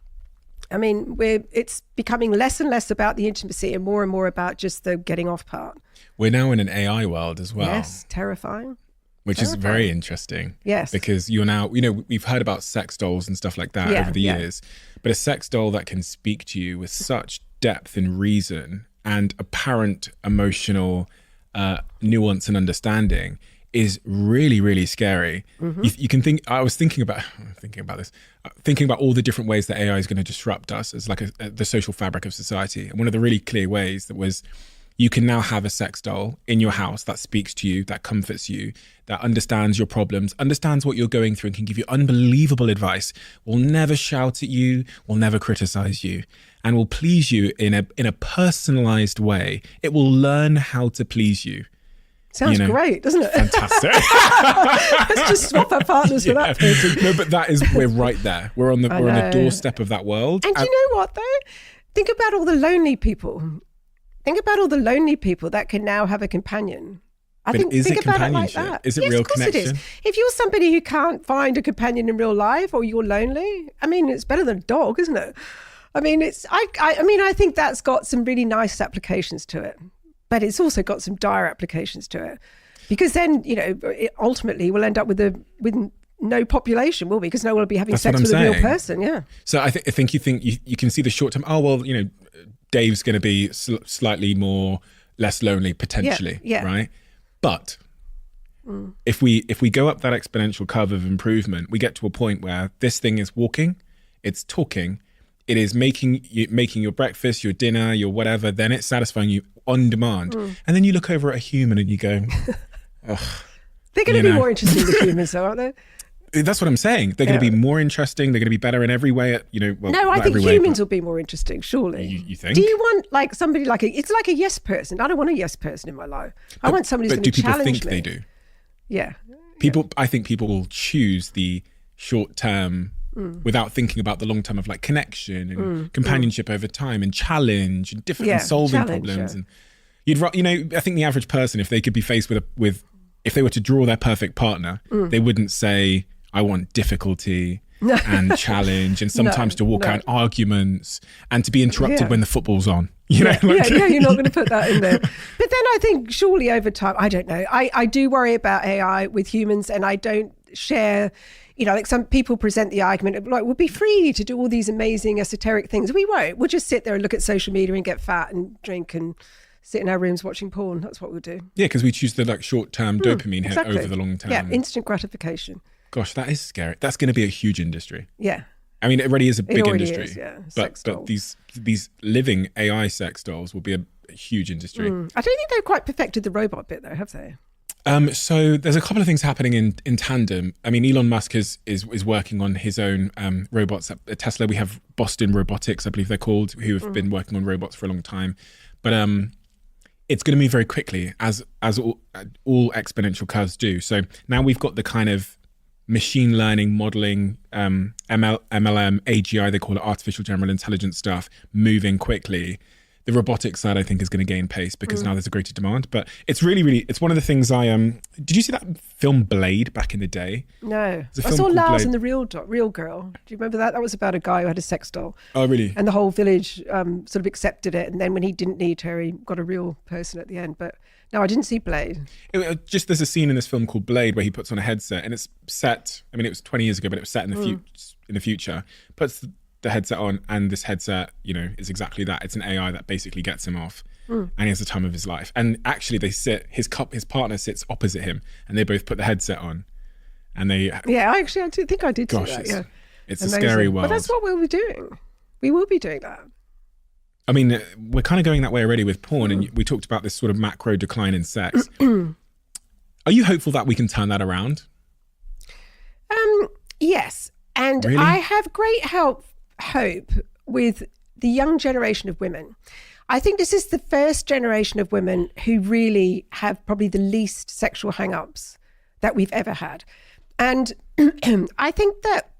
It's becoming less and less about the intimacy and more about just the getting off part. We're now in an AI world as well. Yes, terrifying. Which is very interesting. Yes. Because you're now, we've heard about sex dolls and stuff like that over the years, but a sex doll that can speak to you with such depth and reason and apparent emotional nuance and understanding is really, really scary. You can think, I was thinking about all the different ways that AI is going to disrupt us as like the social fabric of society. And one of the really clear ways that was, you can now have a sex doll in your house that speaks to you, that comforts you, that understands your problems, understands what you're going through and can give you unbelievable advice, will never shout at you, will never criticize you, and will please you in a personalized way. It will learn how to please you. Sounds great, doesn't it? Fantastic. Let's just swap our partners for that person. No, but we're right there. We're on the doorstep of that world. And you know what though? Think about all the lonely people. Think about all the lonely people that can now have a companion. Think about it like that. Is it real connection? It is. If you're somebody who can't find a companion in real life, or you're lonely, it's better than a dog, isn't it? I think that's got some really nice applications to it, but it's also got some dire applications to it, because then it ultimately we'll end up with no population, will we? Because no one will be having sex with a real person. Yeah. So I think you can see the short term. Oh well, Dave's going to be slightly less lonely potentially, right? But if we go up that exponential curve of improvement, we get to a point where this thing is walking, it's talking, it is making your breakfast, your dinner, your whatever. Then it's satisfying you on demand, and then you look over at a human and you go, ugh. They're going to be more interesting than humans, though, aren't they? That's what I'm saying. They're going to be more interesting. They're going to be better in every way. No, I think humans will be more interesting, surely. You think? Do you want somebody it's like a yes person? I don't want a yes person in my life. I want somebody who's going to challenge me. But do people think they do? Yeah. I think people will choose the short term without thinking about the long term of connection and companionship over time and challenge and different and solving problems. And I think the average person, if they could be faced with if they were to draw their perfect partner, they wouldn't say, I want difficulty and challenge and sometimes to walk out arguments and to be interrupted when the football's on. You're not going to put that in there. But then I think surely over time, I don't know. I do worry about AI with humans, and I don't share, like some people present the argument of like, we'll be free to do all these amazing esoteric things. We won't. We'll just sit there and look at social media and get fat and drink and sit in our rooms watching porn. That's what we'll do. Yeah, because we choose the like short-term dopamine hit over the long term. Yeah, instant gratification. Gosh, that is scary. That's going to be a huge industry. Yeah. I mean, it already is a big industry. Is, yeah. But these living AI sex dolls will be a huge industry. I don't think they've quite perfected the robot bit though, have they? So there's a couple of things happening in tandem. I mean, Elon Musk is working on his own robots at Tesla. We have Boston Robotics, I believe they're called, who have been working on robots for a long time. But it's going to move very quickly, as all exponential curves do. So now we've got the kind of machine learning, modeling, MLM, AGI, they call it, artificial general intelligence stuff, moving quickly. The robotics side, I think, is going to gain pace because now there's a greater demand. But it's really, it's one of the things did you see that film Blade back in the day? No. I saw Lars and the Real Girl. Do you remember that? That was about a guy who had a sex doll. Oh, really? And the whole village sort of accepted it. And then when he didn't need her, he got a real person at the end. But no, I didn't see Blade. There's a scene in this film called Blade where he puts on a headset and it's set, I mean, it was 20 years ago, but it was set in the future. Puts the headset on, and this headset, is exactly that. It's an AI that basically gets him off, and he has the time of his life. And actually, his partner sits opposite him, and they both put the headset on, and they. Yeah, I think I did. Gosh, see that, yeah. It's amazing. A scary world. But that's what we'll be doing. We will be doing that. I mean, we're kind of going that way already with porn, and we talked about this sort of macro decline in sex. Are you hopeful that we can turn that around? Yes, and really? I have great hope with the young generation of women. I think this is the first generation of women who really have probably the least sexual hang-ups that we've ever had. And I think that,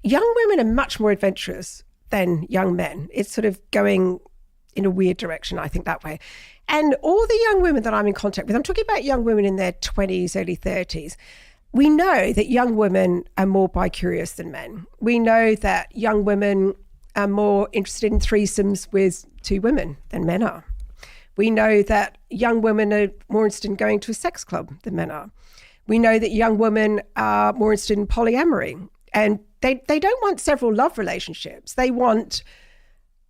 young women are much more adventurous than young men. It's sort of going in a weird direction, I think, that way. And all the young women that I'm in contact with, I'm talking about young women in their 20s, early 30s, we know that young women are more bi-curious than men. We know that young women are more interested in threesomes with two women than men are. We know that young women are more interested in going to a sex club than men are. We know that young women are more interested in polyamory. And they don't want several love relationships. They want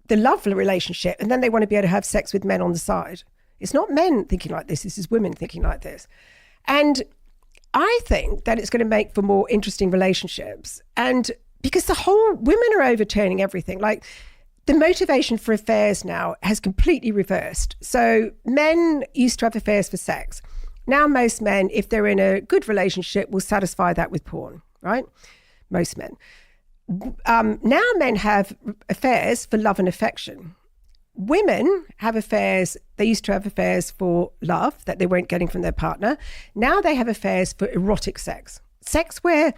the love relationship, and then they want to be able to have sex with men on the side. It's not men thinking like this is women thinking like this. And I think that it's going to make for more interesting relationships. And because women are overturning everything. Like the motivation for affairs now has completely reversed. So men used to have affairs for sex. Now most men, if they're in a good relationship, will satisfy that with porn, right? Most men. Now men have affairs for love and affection. Women have affairs, they used to have affairs for love that they weren't getting from their partner. Now they have affairs for erotic sex. Sex where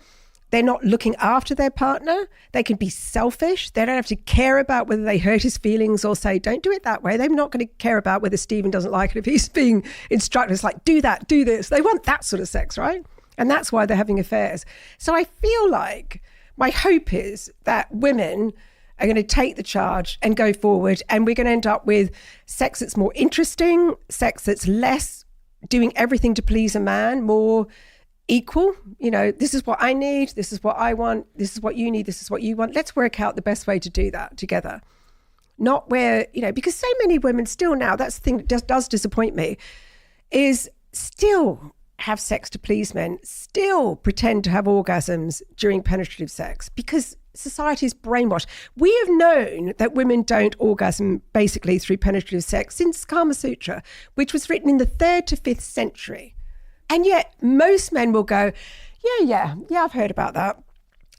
they're not looking after their partner. They can be selfish. They don't have to care about whether they hurt his feelings or say, don't do it that way. They're not going to care about whether Stephen doesn't like it if he's being instructed. It's like, do that, do this. They want that sort of sex, right? And that's why they're having affairs. So I feel like my hope is that women are going to take the charge and go forward, and we're going to end up with sex that's more interesting, sex that's less doing everything to please a man, more equal. This is what I need, this is what I want, this is what you need, this is what you want. Let's work out the best way to do that together. Not where, because so many women still now, that's the thing that does disappoint me, is still have sex to please men, still pretend to have orgasms during penetrative sex, because society is brainwashed. We have known that women don't orgasm basically through penetrative sex since Kama Sutra, which was written in the 3rd to 5th century. And yet most men will go, yeah, I've heard about that.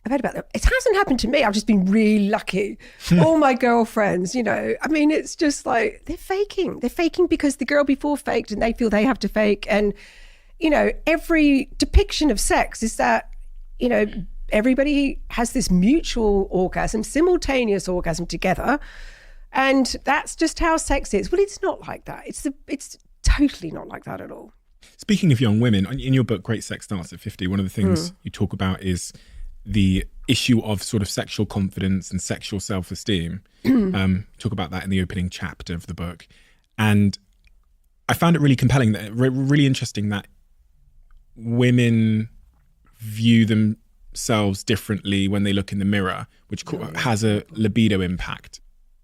It hasn't happened to me. I've just been really lucky. All my girlfriends, it's just like they're faking. They're faking because the girl before faked and they feel they have to fake. And, every depiction of sex is that, everybody has this mutual orgasm, simultaneous orgasm together. And that's just how sex is. Well, it's not like that. It's totally not like that at all. Speaking of young women, in your book, Great Sex Starts at 50, one of the things you talk about is the issue of sort of sexual confidence and sexual self-esteem. Talk about that in the opening chapter of the book. And I found it really compelling, really interesting that women view themselves differently when they look in the mirror, which has a libido impact.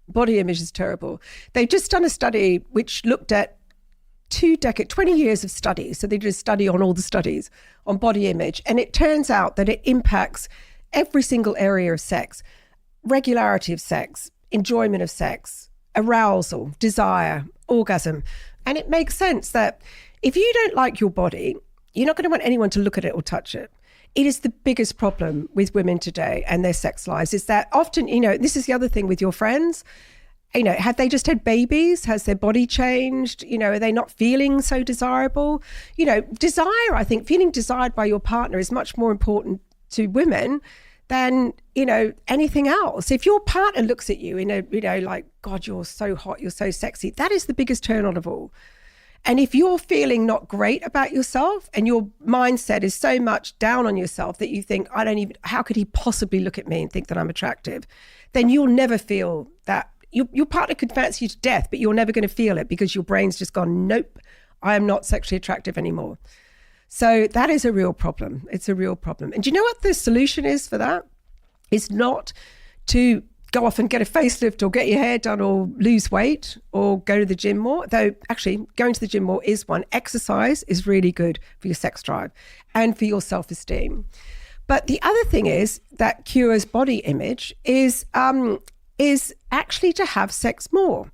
Body image is terrible. They've just done a study which looked at 20 years of studies. So they did a study on all the studies on body image. And it turns out that it impacts every single area of sex: regularity of sex, enjoyment of sex, arousal, desire, orgasm. And it makes sense that if you don't like your body, you're not going to want anyone to look at it or touch it. It is the biggest problem with women today and their sex lives, is that often, this is the other thing with your friends, have they just had babies? Has their body changed? Are they not feeling so desirable? Desire, I think, feeling desired by your partner is much more important to women than, anything else. If your partner looks at you like, God, you're so hot, you're so sexy, that is the biggest turn on of all. And if you're feeling not great about yourself and your mindset is so much down on yourself that you think, how could he possibly look at me and think that I'm attractive? Then you'll never feel that. Your partner could fancy you to death, but you're never going to feel it because your brain's just gone, nope, I am not sexually attractive anymore. So that is a real problem. It's a real problem. And do you know what the solution is for that? It's not to go off and get a facelift or get your hair done or lose weight or go to the gym more. Though actually going to the gym more is one. Exercise is really good for your sex drive and for your self-esteem. But the other thing is that cures body image is actually to have sex more.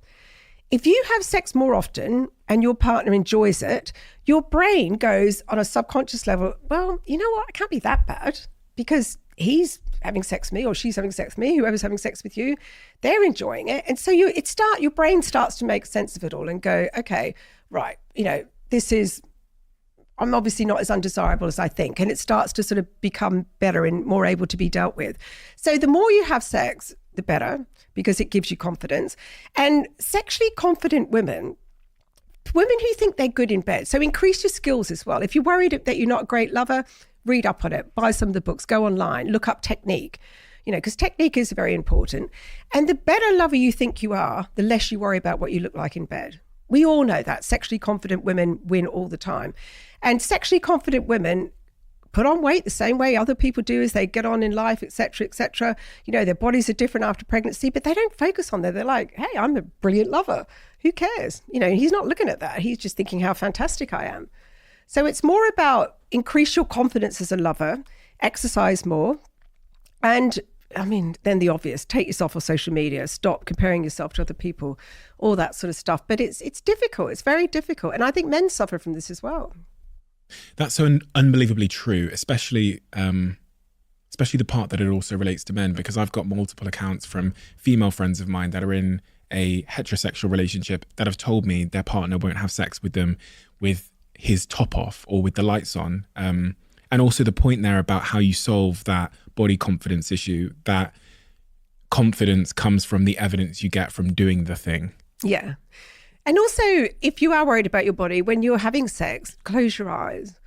If you have sex more often and your partner enjoys it, your brain goes on a subconscious level, well, you know what? It can't be that bad because he's having sex with me or she's having sex with me, whoever's having sex with you, they're enjoying it. And so your brain starts to make sense of it all and go, okay, right, I'm obviously not as undesirable as I think. And it starts to sort of become better and more able to be dealt with. So the more you have sex, the better, because it gives you confidence. And sexually confident women who think they're good in bed. So increase your skills as well. If you're worried that you're not a great lover, read up on it, buy some of the books, go online, look up technique, because technique is very important. And the better lover you think you are, the less you worry about what you look like in bed. We all know that sexually confident women win all the time. And sexually confident women put on weight the same way other people do as they get on in life, et cetera, et cetera. Their bodies are different after pregnancy, but they don't focus on that. They're like, hey, I'm a brilliant lover. Who cares? He's not looking at that. He's just thinking how fantastic I am. So it's more about increase your confidence as a lover, exercise more. And then the obvious, take yourself off social media, stop comparing yourself to other people, all that sort of stuff. But it's difficult. It's very difficult. And I think men suffer from this as well. That's so unbelievably true, especially the part that it also relates to men, because I've got multiple accounts from female friends of mine that are in a heterosexual relationship that have told me their partner won't have sex with them with his top off or with the lights on. And also the point there about how you solve that body confidence issue, that confidence comes from the evidence you get from doing the thing. Yeah. And also, if you are worried about your body, when you're having sex, close your eyes.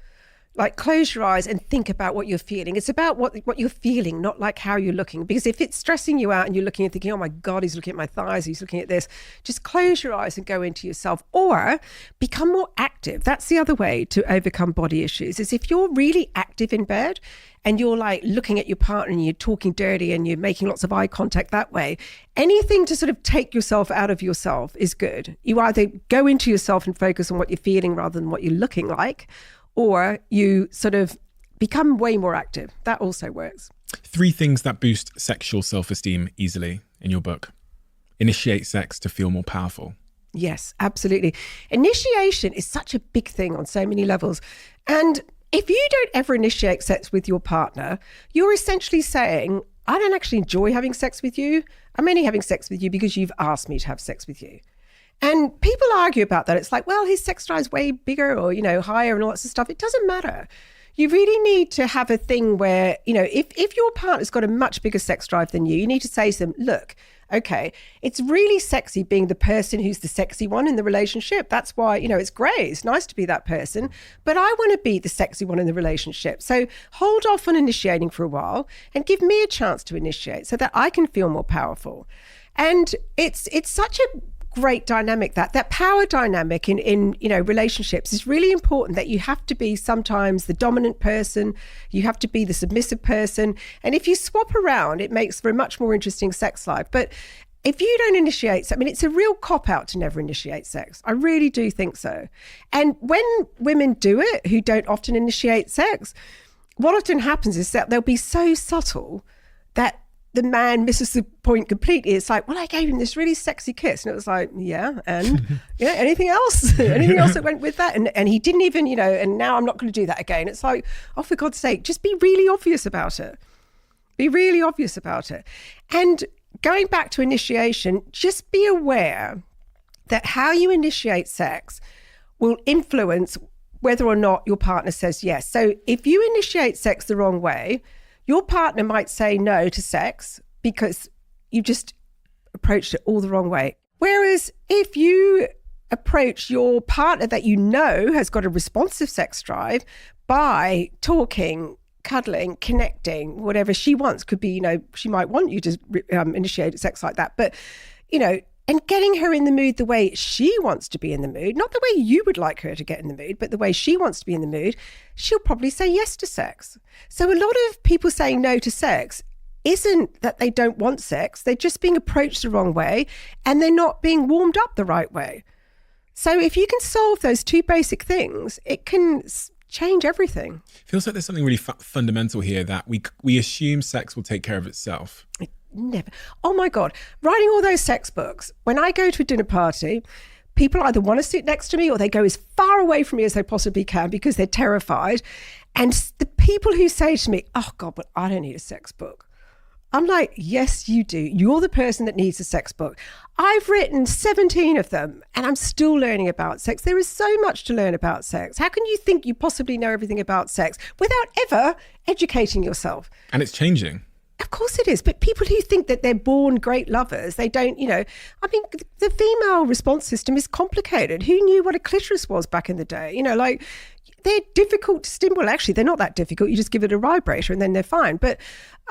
Close your eyes and think about what you're feeling. It's about what you're feeling, not like how you're looking. Because if it's stressing you out and you're looking and thinking, oh my God, he's looking at my thighs, he's looking at this, just close your eyes and go into yourself. Or become more active. That's the other way to overcome body issues, is if you're really active in bed and you're looking at your partner and you're talking dirty and you're making lots of eye contact that way, anything to sort of take yourself out of yourself is good. You either go into yourself and focus on what you're feeling rather than what you're looking like, or you sort of become way more active. That also works. 3 things that boost sexual self-esteem easily in your book. Initiate sex to feel more powerful. Yes, absolutely. Initiation is such a big thing on so many levels. And if you don't ever initiate sex with your partner, you're essentially saying, I don't actually enjoy having sex with you. I'm only having sex with you because you've asked me to have sex with you. And people argue about that. It's like, well, his sex drive is way bigger or, higher and all that sort of stuff. It doesn't matter. You really need to have a thing where, if your partner's got a much bigger sex drive than you need to say to them, look, okay, it's really sexy being the person who's the sexy one in the relationship. That's why, it's great. It's nice to be that person, but I want to be the sexy one in the relationship. So hold off on initiating for a while and give me a chance to initiate so that I can feel more powerful. And it's such a great dynamic. That power dynamic in relationships is really important, that you have to be sometimes the dominant person, you have to be the submissive person. And if you swap around, it makes for a much more interesting sex life. But if you don't initiate, I mean, it's a real cop-out to never initiate sex. I really do think so. And when women do it, who don't often initiate sex, what often happens is that they'll be so subtle that the man misses the point completely. It's like, well, I gave him this really sexy kiss. And it was like, yeah, and anything else? Anything else that went with that? And he didn't even, and now I'm not going to do that again. It's like, oh, for God's sake, just be really obvious about it. Be really obvious about it. And going back to initiation, just be aware that how you initiate sex will influence whether or not your partner says yes. So if you initiate sex the wrong way, your partner might say no to sex because you just approached it all the wrong way. Whereas if you approach your partner that you know has got a responsive sex drive by talking, cuddling, connecting, whatever she wants, could be, she might want you to initiate sex like that, but, and getting her in the mood the way she wants to be in the mood, not the way you would like her to get in the mood, but the way she wants to be in the mood, she'll probably say yes to sex. So a lot of people saying no to sex isn't that they don't want sex, they're just being approached the wrong way and they're not being warmed up the right way. So if you can solve those two basic things, it can change everything. Feels like there's something really fundamental here, that we assume sex will take care of itself. Never. Oh my God. Writing all those sex books. When I go to a dinner party, people either want to sit next to me or they go as far away from me as they possibly can because they're terrified. And the people who say to me, oh God, but I don't need a sex book. I'm like, yes, you do. You're the person that needs a sex book. I've written 17 of them and I'm still learning about sex. There is so much to learn about sex. How can you think you possibly know everything about sex without ever educating yourself? And it's changing. Of course it is. But people who think that they're born great lovers, they don't, I mean, the female response system is complicated. Who knew what a clitoris was back in the day? They're difficult to stimulate. Actually, they're not that difficult. You just give it a vibrator and then they're fine. But,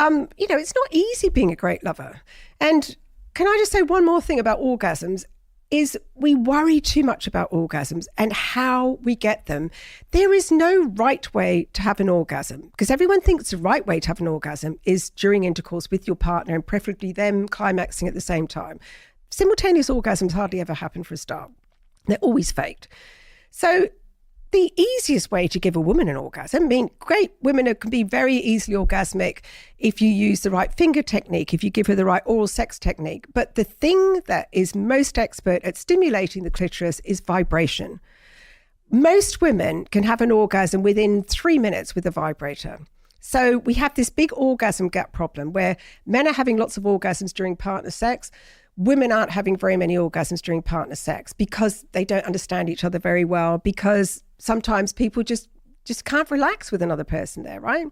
it's not easy being a great lover. And can I just say one more thing about orgasms? Is we worry too much about orgasms and how we get them. There is no right way to have an orgasm, because everyone thinks the right way to have an orgasm is during intercourse with your partner and preferably them climaxing at the same time. Simultaneous orgasms hardly ever happen for a start. They're always faked. So the easiest way to give a woman an orgasm, great women can be very easily orgasmic if you use the right finger technique, if you give her the right oral sex technique. But the thing that is most expert at stimulating the clitoris is vibration. Most women can have an orgasm within 3 minutes with a vibrator. So we have this big orgasm gap problem where men are having lots of orgasms during partner sex. Women aren't having very many orgasms during partner sex because they don't understand each other very well, because sometimes people just can't relax with another person there, right?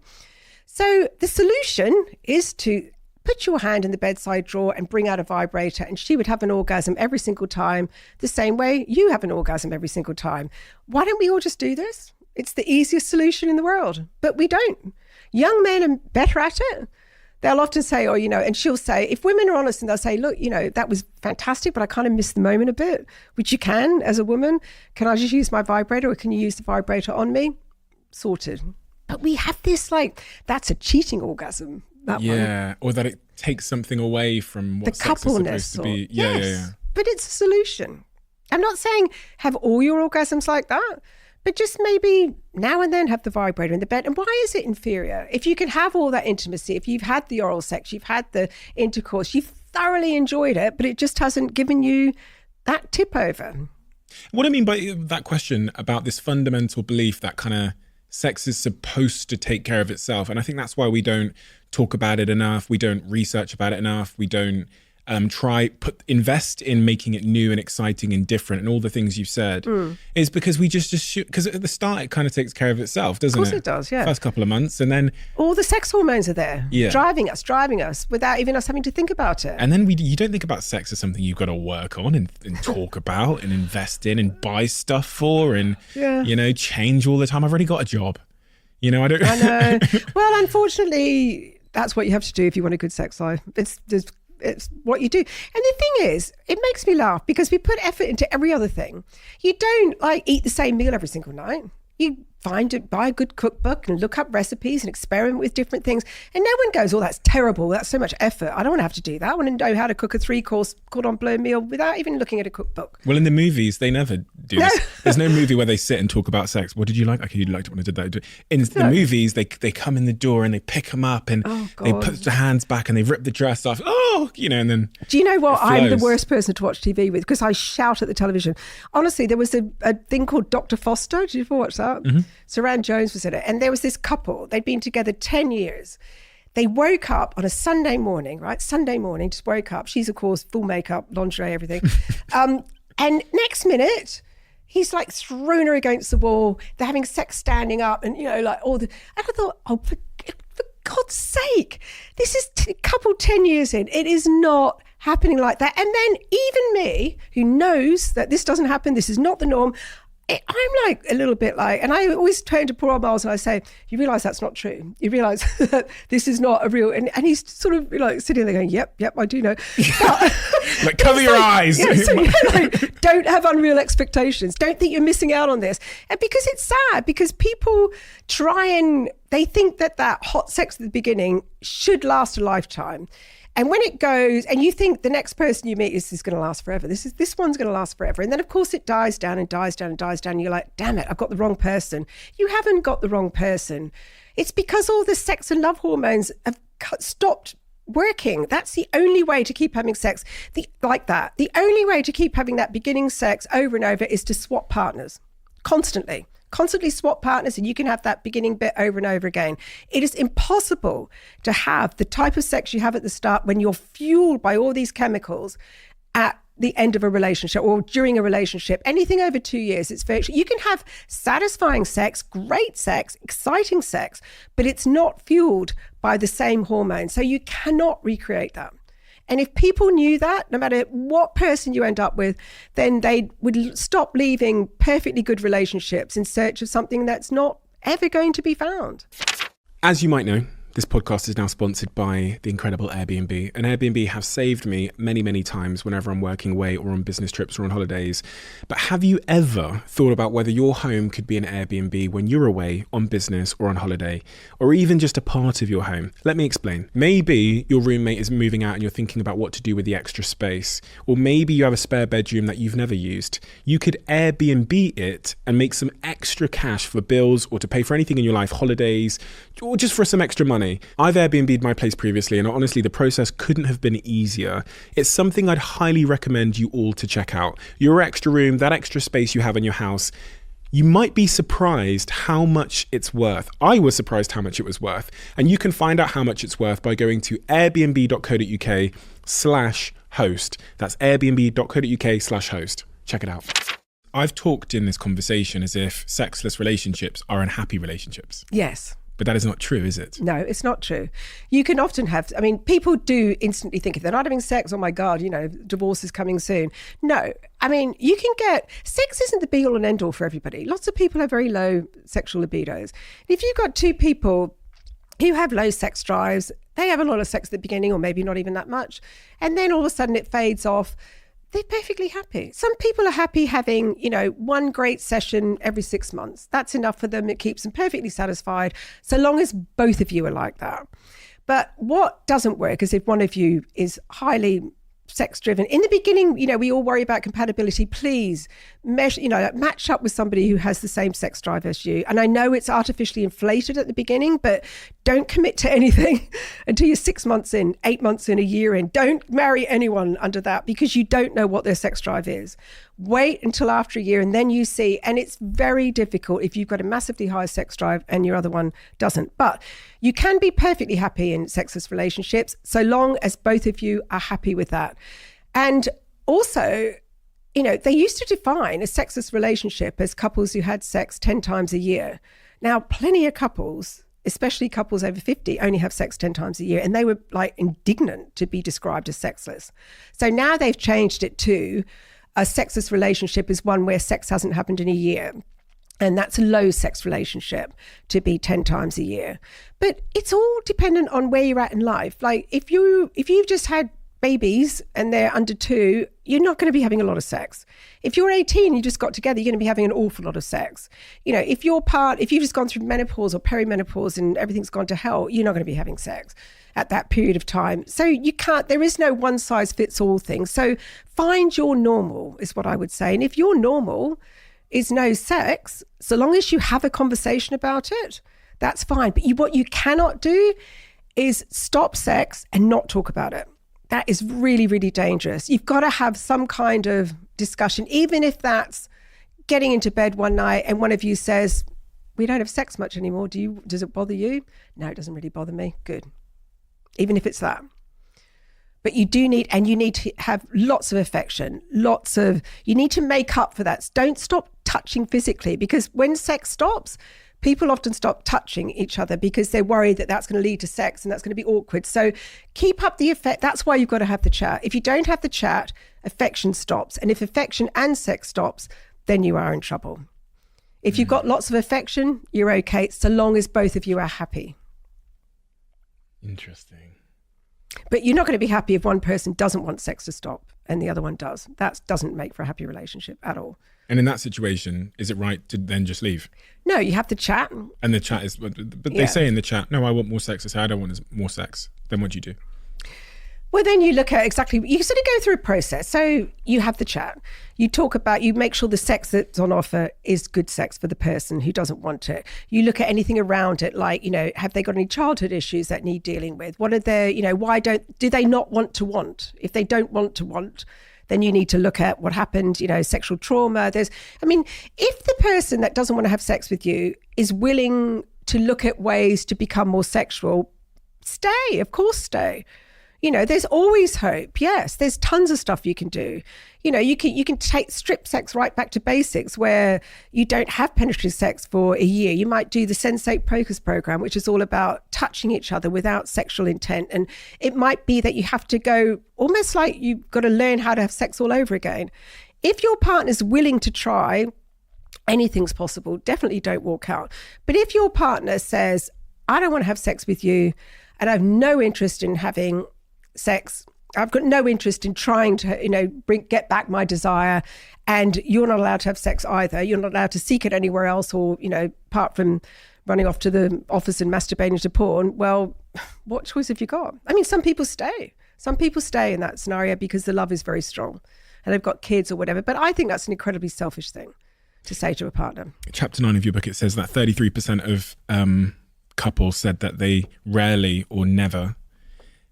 So the solution is to put your hand in the bedside drawer and bring out a vibrator, and she would have an orgasm every single time, the same way you have an orgasm every single time. Why don't we all just do this? It's the easiest solution in the world, but we don't. Young men are better at it. They'll often say, and she'll say, if women are honest and they'll say, look, that was fantastic, but I kind of missed the moment a bit, which you can as a woman. Can I just use my vibrator, or can you use the vibrator on me? Sorted. But we have this that's a cheating orgasm. That one. Or that it takes something away from what the sex is supposed to be. Yeah. But it's a solution. I'm not saying have all your orgasms like that, but just maybe now and then have the vibrator in the bed. And why is it inferior? If you can have all that intimacy, if you've had the oral sex, you've had the intercourse, you've thoroughly enjoyed it, but it just hasn't given you that tip over. What I mean by that question about this fundamental belief that kind of sex is supposed to take care of itself. And I think that's why we don't talk about it enough. We don't research about it enough. We don't invest in making it new and exciting and different and all the things you've said, is because we just shoot, because at the start it kind of takes care of itself, doesn't it? Of course it does, yeah. First couple of months, and then all the sex hormones are there, driving us without even us having to think about it. And then you don't think about sex as something you've got to work on and talk about and invest in and buy stuff for and change all the time. I've already got a job, I don't. I know. Well, unfortunately, that's what you have to do if you want a good sex life. it's what you do. And the thing is, it makes me laugh because we put effort into every other thing. You don't like eat the same meal every single night. You buy a good cookbook and look up recipes and experiment with different things. And no one goes, oh, that's terrible. That's so much effort. I don't want to have to do that. I want to know how to cook a 3-course cordon bleu meal without even looking at a cookbook. Well, in the movies, they never do this. There's no movie where they sit and talk about sex. What did you like? Okay, you liked it when I did that. In the movies, they come in the door and they pick them up and they put the hands back and they rip the dress off. Oh, and then... Do you know what? I'm the worst person to watch TV with because I shout at the television. Honestly, there was a thing called Dr. Foster. Did you ever watch that? Mm-hmm. Saran Jones was in it. And there was this couple. They'd been together 10 years. They woke up on a Sunday morning, right? Sunday morning, just woke up. She's, of course, full makeup, lingerie, everything. And next minute, he's like thrown her against the wall. They're having sex standing up and, like all the... And I thought, oh, for God's sake, this is couple 10 years in. It is not happening like that. And then even me, who knows that this doesn't happen, this is not the norm, I'm like a little bit like, and I always turn to poor old Miles and I say, you realise that's not true. You realise that this is not a real, and he's sort of like sitting there going, yep, I do know. But, like, cover your eyes. Don't have unreal expectations. Don't think you're missing out on this. And because it's sad, because people they think that hot sex at the beginning should last a lifetime. And when it goes, and you think the next person you meet is going to last forever. This one's going to last forever. And then, of course, it dies down and dies down and dies down. And you're like, damn it, I've got the wrong person. You haven't got the wrong person. It's because all the sex and love hormones have stopped working. That's the only way to keep having sex like that. The only way to keep having that beginning sex over and over is to swap partners constantly swap partners, and you can have that beginning bit over and over again. It is impossible to have the type of sex you have at the start when you're fueled by all these chemicals at the end of a relationship or during a relationship. Anything over 2 years, it's virtually, you can have satisfying sex, great sex, exciting sex, but it's not fueled by the same hormone. So you cannot recreate that. And if people knew that, no matter what person you end up with, then they would stop leaving perfectly good relationships in search of something that's not ever going to be found. As you might know, this podcast is now sponsored by the incredible Airbnb. And Airbnb have saved me many, many times whenever I'm working away or on business trips or on holidays. But have you ever thought about whether your home could be an Airbnb when you're away on business or on holiday, or even just a part of your home? Let me explain. Maybe your roommate is moving out and you're thinking about what to do with the extra space. Or maybe you have a spare bedroom that you've never used. You could Airbnb it and make some extra cash for bills or to pay for anything in your life, holidays, or just for some extra money. I've Airbnb'd my place previously, and honestly, the process couldn't have been easier. It's something I'd highly recommend you all to check out. Your extra room, that extra space you have in your house, you might be surprised how much it's worth. I was surprised how much it was worth. And you can find out how much it's worth by going to airbnb.co.uk/host. That's airbnb.co.uk/host. Check it out. I've talked in this conversation as if sexless relationships are unhappy relationships. Yes. But that is not true, is it? No, it's not true. You can often have, people do instantly think if they're not having sex, oh my God, divorce is coming soon. No, you can sex isn't the be all and end all for everybody. Lots of people have very low sexual libidos. If you've got two people who have low sex drives, they have a lot of sex at the beginning or maybe not even that much. And then all of a sudden it fades off. They're perfectly happy. Some people are happy having, one great session every 6 months. That's enough for them. It keeps them perfectly satisfied, so long as both of you are like that. But what doesn't work is if one of you is highly sex driven. In the beginning, we all worry about compatibility. Please measure, match up with somebody who has the same sex drive as you. And I know it's artificially inflated at the beginning, but don't commit to anything until you're 6 months in, 8 months in, a year in. Don't marry anyone under that because you don't know what their sex drive is. Wait until after a year and then you see. And it's very difficult if you've got a massively high sex drive and your other one doesn't. But you can be perfectly happy in sexless relationships so long as both of you are happy with that. And also, they used to define a sexless relationship as couples who had sex 10 times a year. Now, plenty of couples, especially couples over 50, only have sex 10 times a year. And they were indignant to be described as sexless. So now they've changed it to a sexless relationship is one where sex hasn't happened in a year. And that's a low sex relationship to be 10 times a year. But it's all dependent on where you're at in life. If you've just had babies and they're under 2, you're not going to be having a lot of sex. If you're 18 and you just got together, you're going to be having an awful lot of sex. You know, if you've just gone through menopause or perimenopause and everything's gone to hell, you're not going to be having sex at that period of time. So there is no one size fits all thing. So find your normal is what I would say. And if your normal is no sex, so long as you have a conversation about it, that's fine. But what you cannot do is stop sex and not talk about it. That is really, really dangerous. You've got to have some kind of discussion, even if that's getting into bed one night and one of you says, we don't have sex much anymore. Does it bother you? No, it doesn't really bother me. Good. Even if it's that. But you need to have lots of affection, you need to make up for that. Don't stop touching physically, because when sex stops, people often stop touching each other because they're worried that that's going to lead to sex and that's going to be awkward. So keep up the effect. That's why you've got to have the chat. If you don't have the chat, affection stops. And if affection and sex stops, then you are in trouble. If you've got lots of affection, you're okay, so long as both of you are happy. Interesting. But you're not going to be happy if one person doesn't want sex to stop and the other one does. That doesn't make for a happy relationship at all. And in that situation, is it right to then just leave? No, you have to chat. And the chat is, but they say in the chat, no, I want more sex. I say, I don't want more sex. Then what do you do? Well, then you look at you sort of go through a process. So you have the chat. You make sure the sex that's on offer is good sex for the person who doesn't want it. You look at anything around it, like, have they got any childhood issues that need dealing with? What are their, do they not want to want? If they don't want to want, then you need to look at what happened, sexual trauma. If the person that doesn't want to have sex with you is willing to look at ways to become more sexual, stay, of course, stay. There's always hope. Yes, there's tons of stuff you can do. You can strip sex right back to basics, where you don't have penetrative sex for a year. You might do the Sensate Focus program, which is all about touching each other without sexual intent. And it might be that you have to go almost like you've got to learn how to have sex all over again. If your partner's willing to try, anything's possible. Definitely don't walk out. But if your partner says, I don't want to have sex with you and I have no interest in having sex, I've got no interest in trying to, get back my desire, and you're not allowed to have sex either. You're not allowed to seek it anywhere else, or, apart from running off to the office and masturbating to porn. Well, what choice have you got? Some people stay. Some people stay in that scenario because the love is very strong and they've got kids or whatever. But I think that's an incredibly selfish thing to say to a partner. Chapter 9 of your book, it says that 33% of couples said that they rarely or never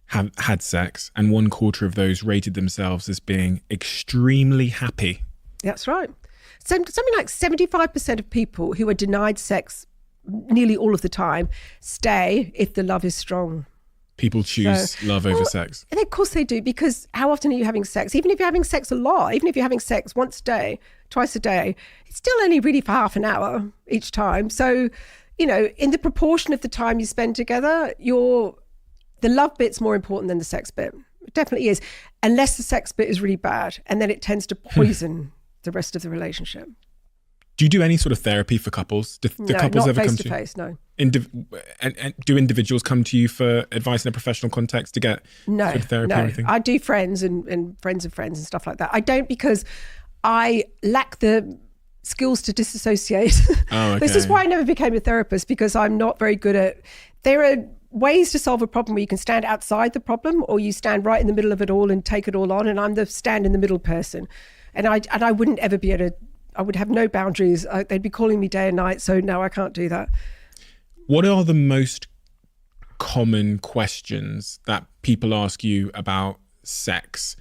have had sex, and 1/4 of those rated themselves as being extremely happy. That's right. So something like 75% of people who are denied sex nearly all of the time stay if the love is strong. People choose love over sex. And of course they do, because how often are you having sex? Even if you're having sex a lot, even if you're having sex once a day, twice a day, it's still only really for half an hour each time. So, in the proportion of the time you spend together, the love bit's more important than the sex bit. It definitely is. Unless the sex bit is really bad, and then it tends to poison the rest of the relationship. Do you do any sort of therapy for couples? Do couples ever come to you? Face-to-face, no. And do individuals come to you for advice in a professional context to get sort of therapy or anything? I do friends and friends of friends and stuff like that. I don't, because I lack the skills to disassociate. Oh, okay. This is why I never became a therapist, because I'm not very good at... There are ways to solve a problem where you can stand outside the problem, or you stand right in the middle of it all and take it all on. And I'm the stand in the middle person. And I wouldn't ever be able to... I would have no boundaries. They'd be calling me day and night. So no, I can't do that. What are the most common questions that people ask you about sex?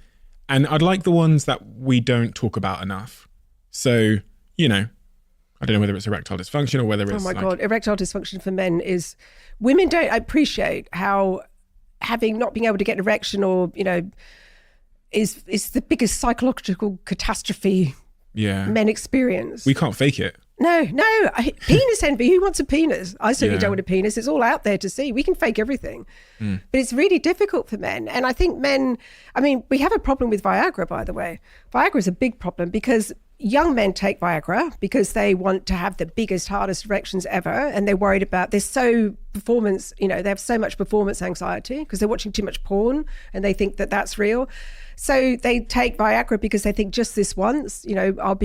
And I'd like the ones that we don't talk about enough. So, I don't know whether it's erectile dysfunction or whether it's... Oh my God, erectile dysfunction for men is... Women don't appreciate how having not being able to get an erection or, is the biggest psychological catastrophe men experience. We can't fake it. No. Penis envy. Who wants a penis? I certainly don't want a penis. It's all out there to see. We can fake everything. But it's really difficult for men. And I think men, we have a problem with Viagra, by the way. Viagra is a big problem because young men take Viagra because they want to have the biggest, hardest erections ever. And they're worried about, they're so performance, they have so much performance anxiety because they're watching too much porn and they think that that's real. So they take Viagra because they think just this once, I'll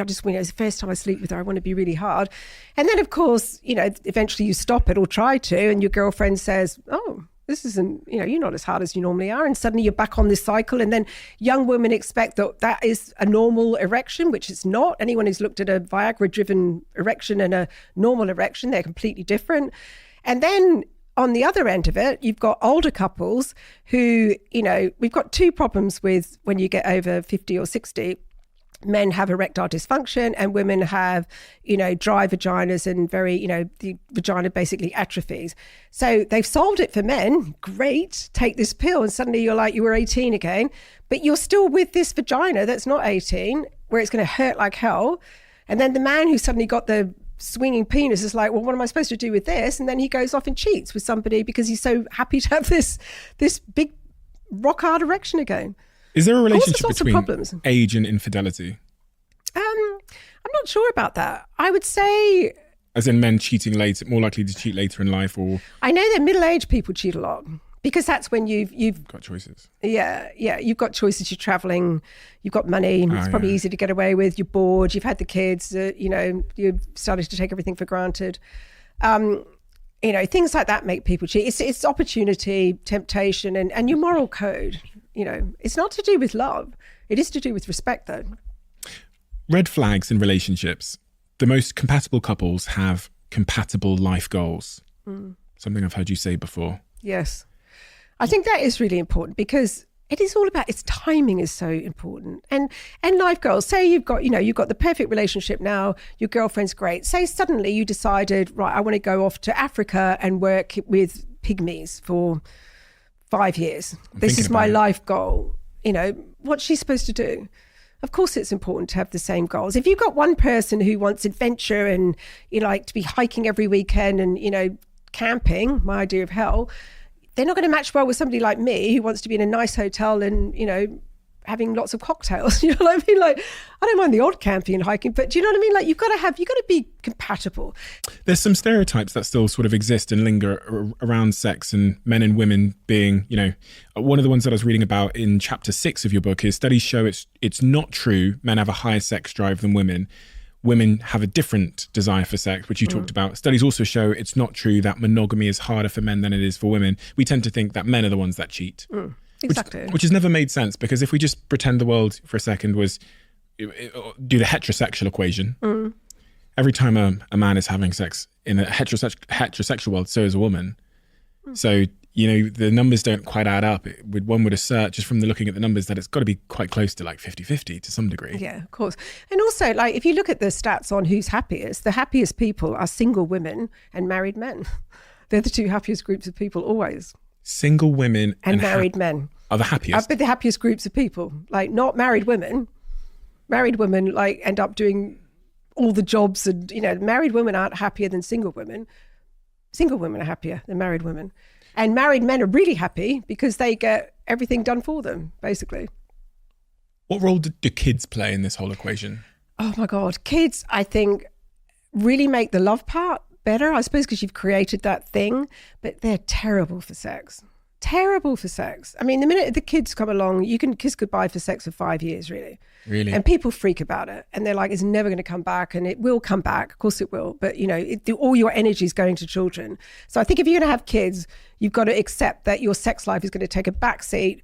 just, it's the first time I sleep with her, I want to be really hard. And then, of course, eventually you stop it or try to, and your girlfriend says, oh, this isn't, you're not as hard as you normally are. And suddenly you're back on this cycle. And then young women expect that is a normal erection, which it's not. Anyone who's looked at a Viagra-driven erection and a normal erection, they're completely different. And then on the other end of it, you've got older couples who, we've got two problems with when you get over 50 or 60. Men have erectile dysfunction and women have, dry vaginas and very, the vagina basically atrophies. So they've solved it for men. Great. Take this pill and suddenly you're like you were 18 again, but you're still with this vagina that's not 18, where it's going to hurt like hell. And then the man who suddenly got the swinging penis is like, well, what am I supposed to do with this? And then he goes off and cheats with somebody because he's so happy to have this big rock hard erection again. Is there a relationship between age and infidelity? I'm not sure about that. I would say... As in men cheating later, more likely to cheat later in life, or... I know that middle-aged people cheat a lot because that's when you've got choices. Yeah, you've got choices. You're traveling, you've got money. It's probably easy to get away with. You're bored. You've had the kids. You've started to take everything for granted. Things like that make people cheat. It's opportunity, temptation, and your moral code. It's not to do with love. It is to do with respect, though. Red flags in relationships. The most compatible couples have compatible life goals. Something I've heard you say before. Yes. I think that is really important because it is all about, its timing is so important. And life goals. Say you've got the perfect relationship now, your girlfriend's great. Say suddenly you decided, right, I want to go off to Africa and work with pygmies for 5 years. This is my life goal. What's she supposed to do? Of course, it's important to have the same goals. If you've got one person who wants adventure and like to be hiking every weekend and, camping, my idea of hell, they're not going to match well with somebody like me who wants to be in a nice hotel and, having lots of cocktails. You know what I mean? Like, I don't mind the odd camping and hiking, but do you know what I mean? Like, you've got to be compatible. There's some stereotypes that still sort of exist and linger around sex and men and women being, one of the ones that I was reading about in chapter 6 of your book is studies show it's not true. Men have a higher sex drive than women. Women have a different desire for sex, which you talked about. Studies also show it's not true that monogamy is harder for men than it is for women. We tend to think that men are the ones that cheat. Exactly. Which has never made sense, because if we just pretend the world for a second was, do the heterosexual equation, every time a man is having sex in a heterosexual world, so is a woman. So, the numbers don't quite add up. One would assert, just from the looking at the numbers, that it's got to be quite close to like 50-50 to some degree. Yeah, of course. And also, like, if you look at the stats on who's happiest, the happiest people are single women and married men. They're the two happiest groups of people always. Single women and married men are the happiest. But the happiest groups of people, like not married women. Married women like end up doing all the jobs, and married women aren't happier than single women. Single women are happier than married women, and married men are really happy because they get everything done for them, basically. What role do kids play in this whole equation? Oh my God, kids, I think, really make the love part better, I suppose, because you've created that thing, but they're terrible for sex. Terrible for sex. I mean, the minute the kids come along, you can kiss goodbye for sex for 5 years, really. Really? And people freak about it. And they're like, it's never going to come back. And it will come back. Of course it will. But, all your energy is going to children. So I think if you're going to have kids, you've got to accept that your sex life is going to take a backseat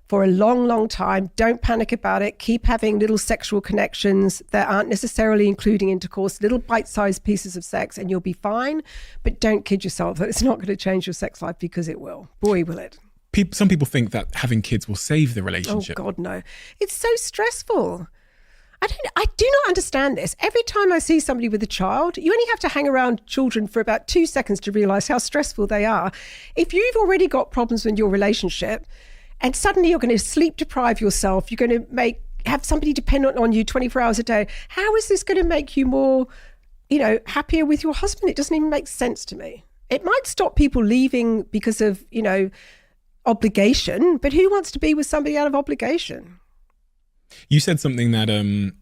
for a long, long time. Don't panic about it. Keep having little sexual connections that aren't necessarily including intercourse, little bite-sized pieces of sex, and you'll be fine. But don't kid yourself that it's not going to change your sex life, because it will. Boy, will it. Some people think that having kids will save the relationship. Oh, God, no. It's so stressful. I do not understand this. Every time I see somebody with a child, you only have to hang around children for about 2 seconds to realize how stressful they are. If you've already got problems in your relationship, and suddenly you're going to sleep deprive yourself, you're going to have somebody dependent on you 24 hours a day. How is this going to make you more, happier with your husband? It doesn't even make sense to me. It might stop people leaving because of, obligation, but who wants to be with somebody out of obligation? You said something that in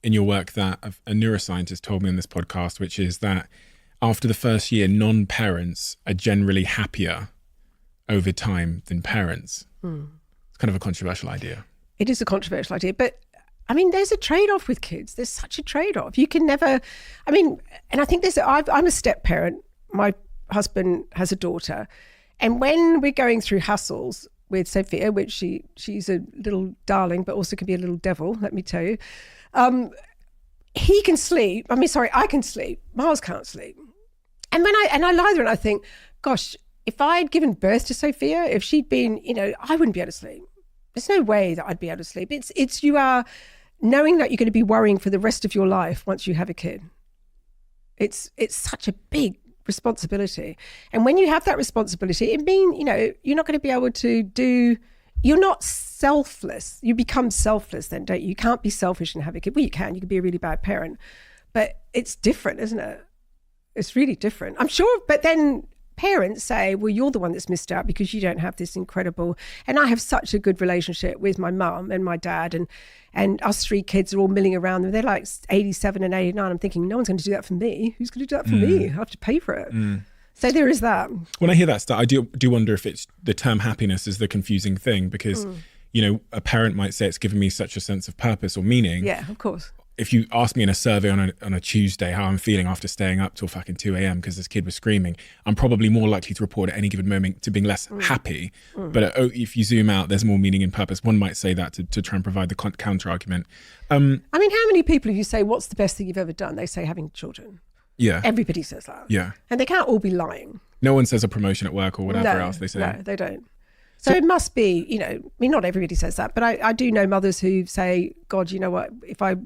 your work that a neuroscientist told me on this podcast, which is that after the first year, non-parents are generally happier over time than parents. It's kind of a controversial idea. It is a controversial idea, but I mean, there's a trade-off with kids. There's such a trade-off. You can never, I mean, and I think I'm a step parent. My husband has a daughter. And when we're going through hassles with Sophia, which she's a little darling, but also can be a little devil, let me tell you, he can sleep. I can sleep. Miles can't sleep. And I lie there and I think, gosh, if I'd given birth to Sophia, if she'd been, I wouldn't be able to sleep. There's no way that I'd be able to sleep. It's you are knowing that you're going to be worrying for the rest of your life once you have a kid. It's such a big responsibility. And when you have that responsibility, it means, you're not going to be able to you're not selfless. You become selfless then, don't you? You can't be selfish and have a kid. Well, you can be a really bad parent, but it's different, isn't it? It's really different. I'm sure, but then parents say, well, you're the one that's missed out because you don't have this incredible, and I have such a good relationship with my mum and my dad, and us three kids are all milling around them. They're like 87 and 89. I'm thinking, no one's going to do that for me. Who's going to do that for me? I have to pay for it. So there is that. When I hear that stuff, I do wonder if it's the term happiness is the confusing thing, because, a parent might say it's given me such a sense of purpose or meaning. Yeah, of course. If you ask me in a survey on a Tuesday how I'm feeling after staying up till fucking 2 a.m. because this kid was screaming, I'm probably more likely to report at any given moment to being less happy. But if you zoom out, there's more meaning and purpose. One might say that to try and provide the counter argument. How many people, if you say, what's the best thing you've ever done? They say having children. Yeah. Everybody says that. Yeah. And they can't all be lying. No one says a promotion at work or whatever else they say. No, they don't. So it must be, not everybody says that, but I do know mothers who say, God, you know what, if I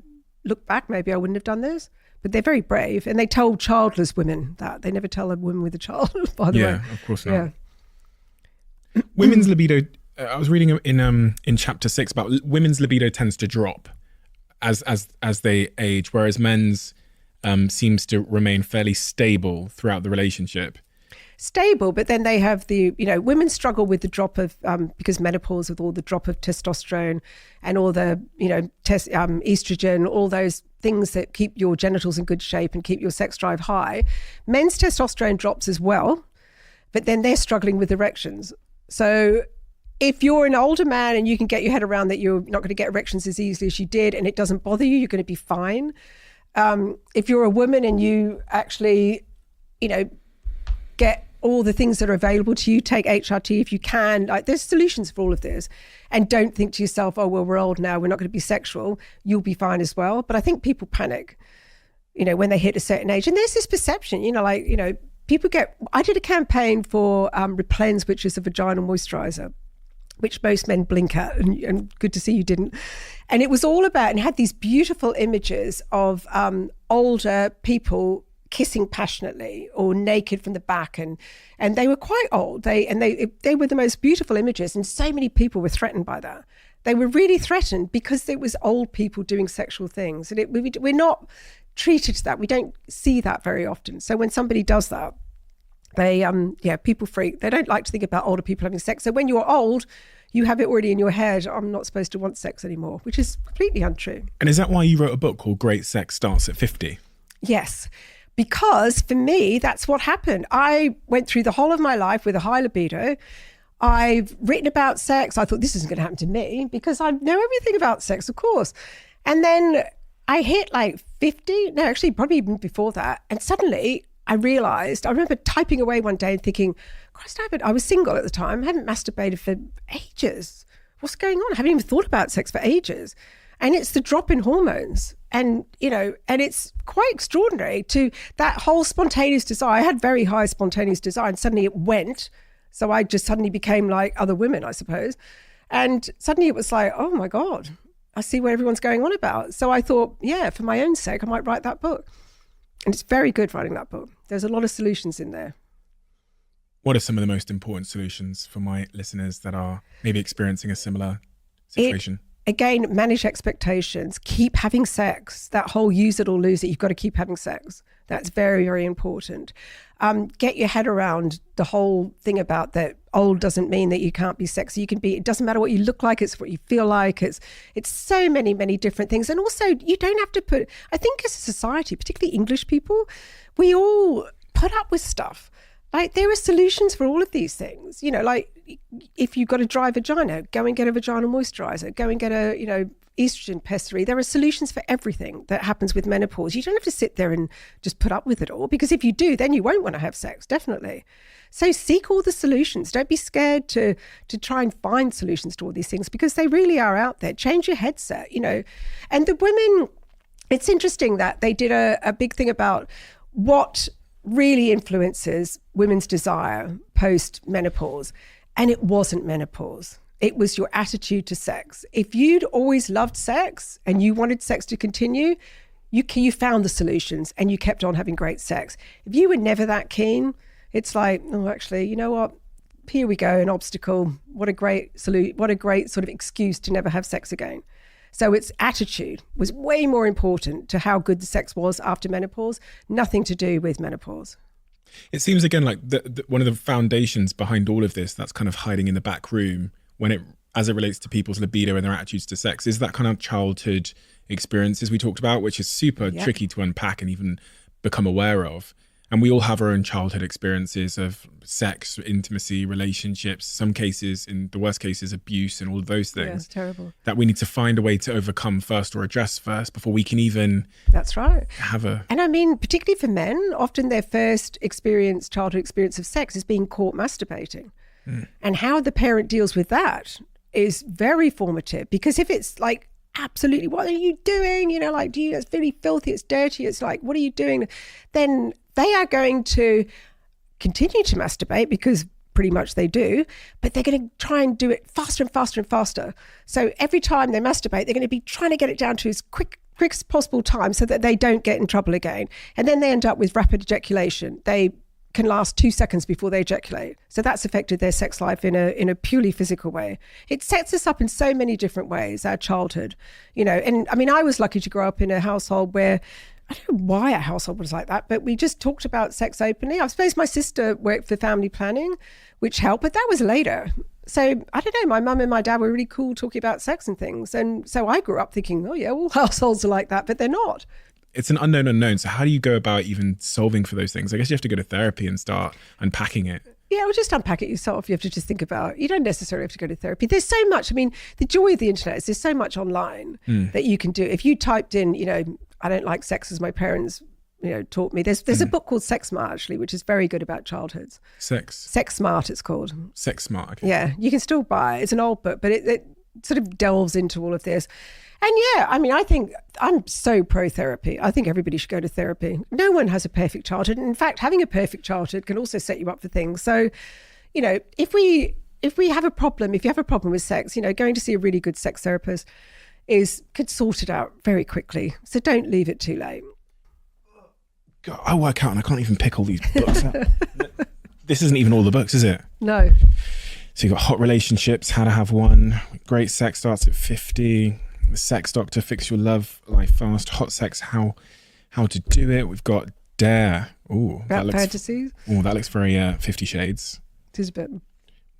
look back, maybe I wouldn't have done this. But they're very brave, and they tell childless women that. They never tell a woman with a child, by the way. Yeah, of course not. Yeah. Women's libido, I was reading in chapter 6 about women's libido tends to drop as they age, whereas men's seems to remain fairly stable throughout the relationship. Stable, but then they have women struggle with the drop of because menopause, with all the drop of testosterone and all the estrogen, all those things that keep your genitals in good shape and keep your sex drive high. Men's testosterone drops as well, but then they're struggling with erections. So if you're an older man and you can get your head around that you're not going to get erections as easily as you did, and it doesn't bother you, you're going to be fine. If you're a woman and you actually, get all the things that are available to you, take HRT if you can, there's solutions for all of this, and don't think to yourself, oh, well, we're old now, we're not going to be sexual, you'll be fine as well. But I think people panic, when they hit a certain age, and there's this perception, people I did a campaign for Replens, which is a vaginal moisturizer, which most men blink at, and good to see you didn't. And it was all about, and had these beautiful images of older people kissing passionately or naked from the back, and they were quite old. They were the most beautiful images, and so many people were threatened by that. They were really threatened because it was old people doing sexual things, and we're not treated to that. We don't see that very often. So when somebody does that, they people freak. They don't like to think about older people having sex. So when you're old, you have it already in your head, I'm not supposed to want sex anymore, which is completely untrue. And is that why you wrote a book called Great Sex Starts at 50? Yes. Because for me, that's what happened. I went through the whole of my life with a high libido. I've written about sex. I thought this isn't going to happen to me because I know everything about sex, of course. And then I hit 50, no, actually probably even before that. And suddenly I realized, I remember typing away one day and thinking, Christ, I was single at the time. I hadn't masturbated for ages. What's going on? I haven't even thought about sex for ages. And it's the drop in hormones. And, and it's quite extraordinary to that whole spontaneous desire. I had very high spontaneous desire, and suddenly it went. So I just suddenly became like other women, I suppose. And suddenly it was like, oh my God, I see what everyone's going on about. So I thought, yeah, for my own sake, I might write that book. And it's very good writing that book. There's a lot of solutions in there. What are some of the most important solutions for my listeners that are maybe experiencing a similar situation? Again, manage expectations, keep having sex. That whole use it or lose it, you've got to keep having sex. That's very, very important. Get your head around the whole thing about that old doesn't mean that you can't be sexy. You can be, it doesn't matter what you look like, it's what you feel like. It's so many, many different things. And also you don't have to I think as a society, particularly English people, we all put up with stuff. Like, there are solutions for all of these things. You know, like, if you've got a dry vagina, go and get a vaginal moisturizer, go and get a, you know, estrogen pessary. There are solutions for everything that happens with menopause. You don't have to sit there and just put up with it all, because if you do, then you won't want to have sex, definitely. So seek all the solutions. Don't be scared to try and find solutions to all these things, because they really are out there. Change your headset, you know. And the women, it's interesting that they did a big thing about what really influences women's desire post-menopause. And it wasn't menopause. It was your attitude to sex. If you'd always loved sex and you wanted sex to continue, you found the solutions and you kept on having great sex. If you were never that keen, it's like, oh, actually, you know what? Here we go, an obstacle. What a great sort of excuse to never have sex again. So its attitude was way more important to how good the sex was after menopause, nothing to do with menopause. It seems, again, like one of the foundations behind all of this that's kind of hiding in the back room as it relates to people's libido and their attitudes to sex is that kind of childhood experiences we talked about, which is super tricky to unpack and even become aware of. And we all have our own childhood experiences of sex, intimacy, relationships, some cases, in the worst cases, abuse and all of those things. Yeah, it's terrible. That we need to find a way to overcome first or address first before we can even That's right. And I mean, particularly for men, often their first childhood experience of sex is being caught masturbating. And how the parent deals with that is very formative, because if it's like, absolutely, what are you doing? You know, like, it's really filthy, it's dirty, it's like, what are you doing? Then they are going to continue to masturbate, because pretty much they do, but they're going to try and do it faster and faster and faster. So every time they masturbate, they're going to be trying to get it down to as quick as possible time so that they don't get in trouble again. And then they end up with rapid ejaculation. They can last 2 seconds before they ejaculate. So that's affected their sex life in a purely physical way. It sets us up in so many different ways, our childhood, you know. And I mean, I was lucky to grow up in a household where, I don't know why our household was like that, but we just talked about sex openly. I suppose my sister worked for family planning, which helped, but that was later. So I don't know, my mum and my dad were really cool talking about sex and things. And so I grew up thinking, oh yeah, all households are like that, but they're not. It's an unknown. So how do you go about even solving for those things? I guess you have to go to therapy and start unpacking it. Yeah, well, just unpack it yourself. You have to just think about, you don't necessarily have to go to therapy. There's so much, I mean, the joy of the internet is there's so much online that you can do. If you typed in, you know, I don't like sex as my parents, you know, taught me. There's a book called Sex Smart, actually, which is very good about childhoods. Sex Smart, it's called. Sex Smart, okay. Yeah, you can still buy it. It's an old book, but it sort of delves into all of this. And yeah, I mean, I think I'm so pro therapy. I think everybody should go to therapy. No one has a perfect childhood. And in fact, having a perfect childhood can also set you up for things. So, you know, if you have a problem with sex, you know, going to see a really good sex therapist could sort it out very quickly. So don't leave it too late. God, I work out and I can't even pick all these books up. This isn't even all the books, is it? No. So you've got Hot Relationships, How to Have One, Great Sex Starts at 50, The Sex Doctor, Fix Your Love Life Fast, Hot Sex, How to Do It. We've got Dare. Ooh, that fantasies. Oh, that looks very 50 Shades. It is a bit.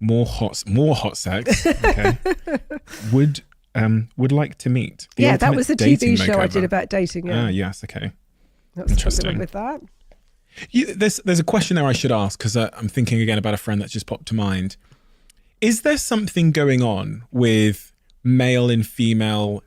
More hot sex. Okay. Would like to meet. Yeah, that was the TV show I did about dating. Yeah. Ah, yes. Okay. That's interesting. With that. There's a question there I should ask, because I'm thinking again about a friend that's just popped to mind. Is there something going on with male and female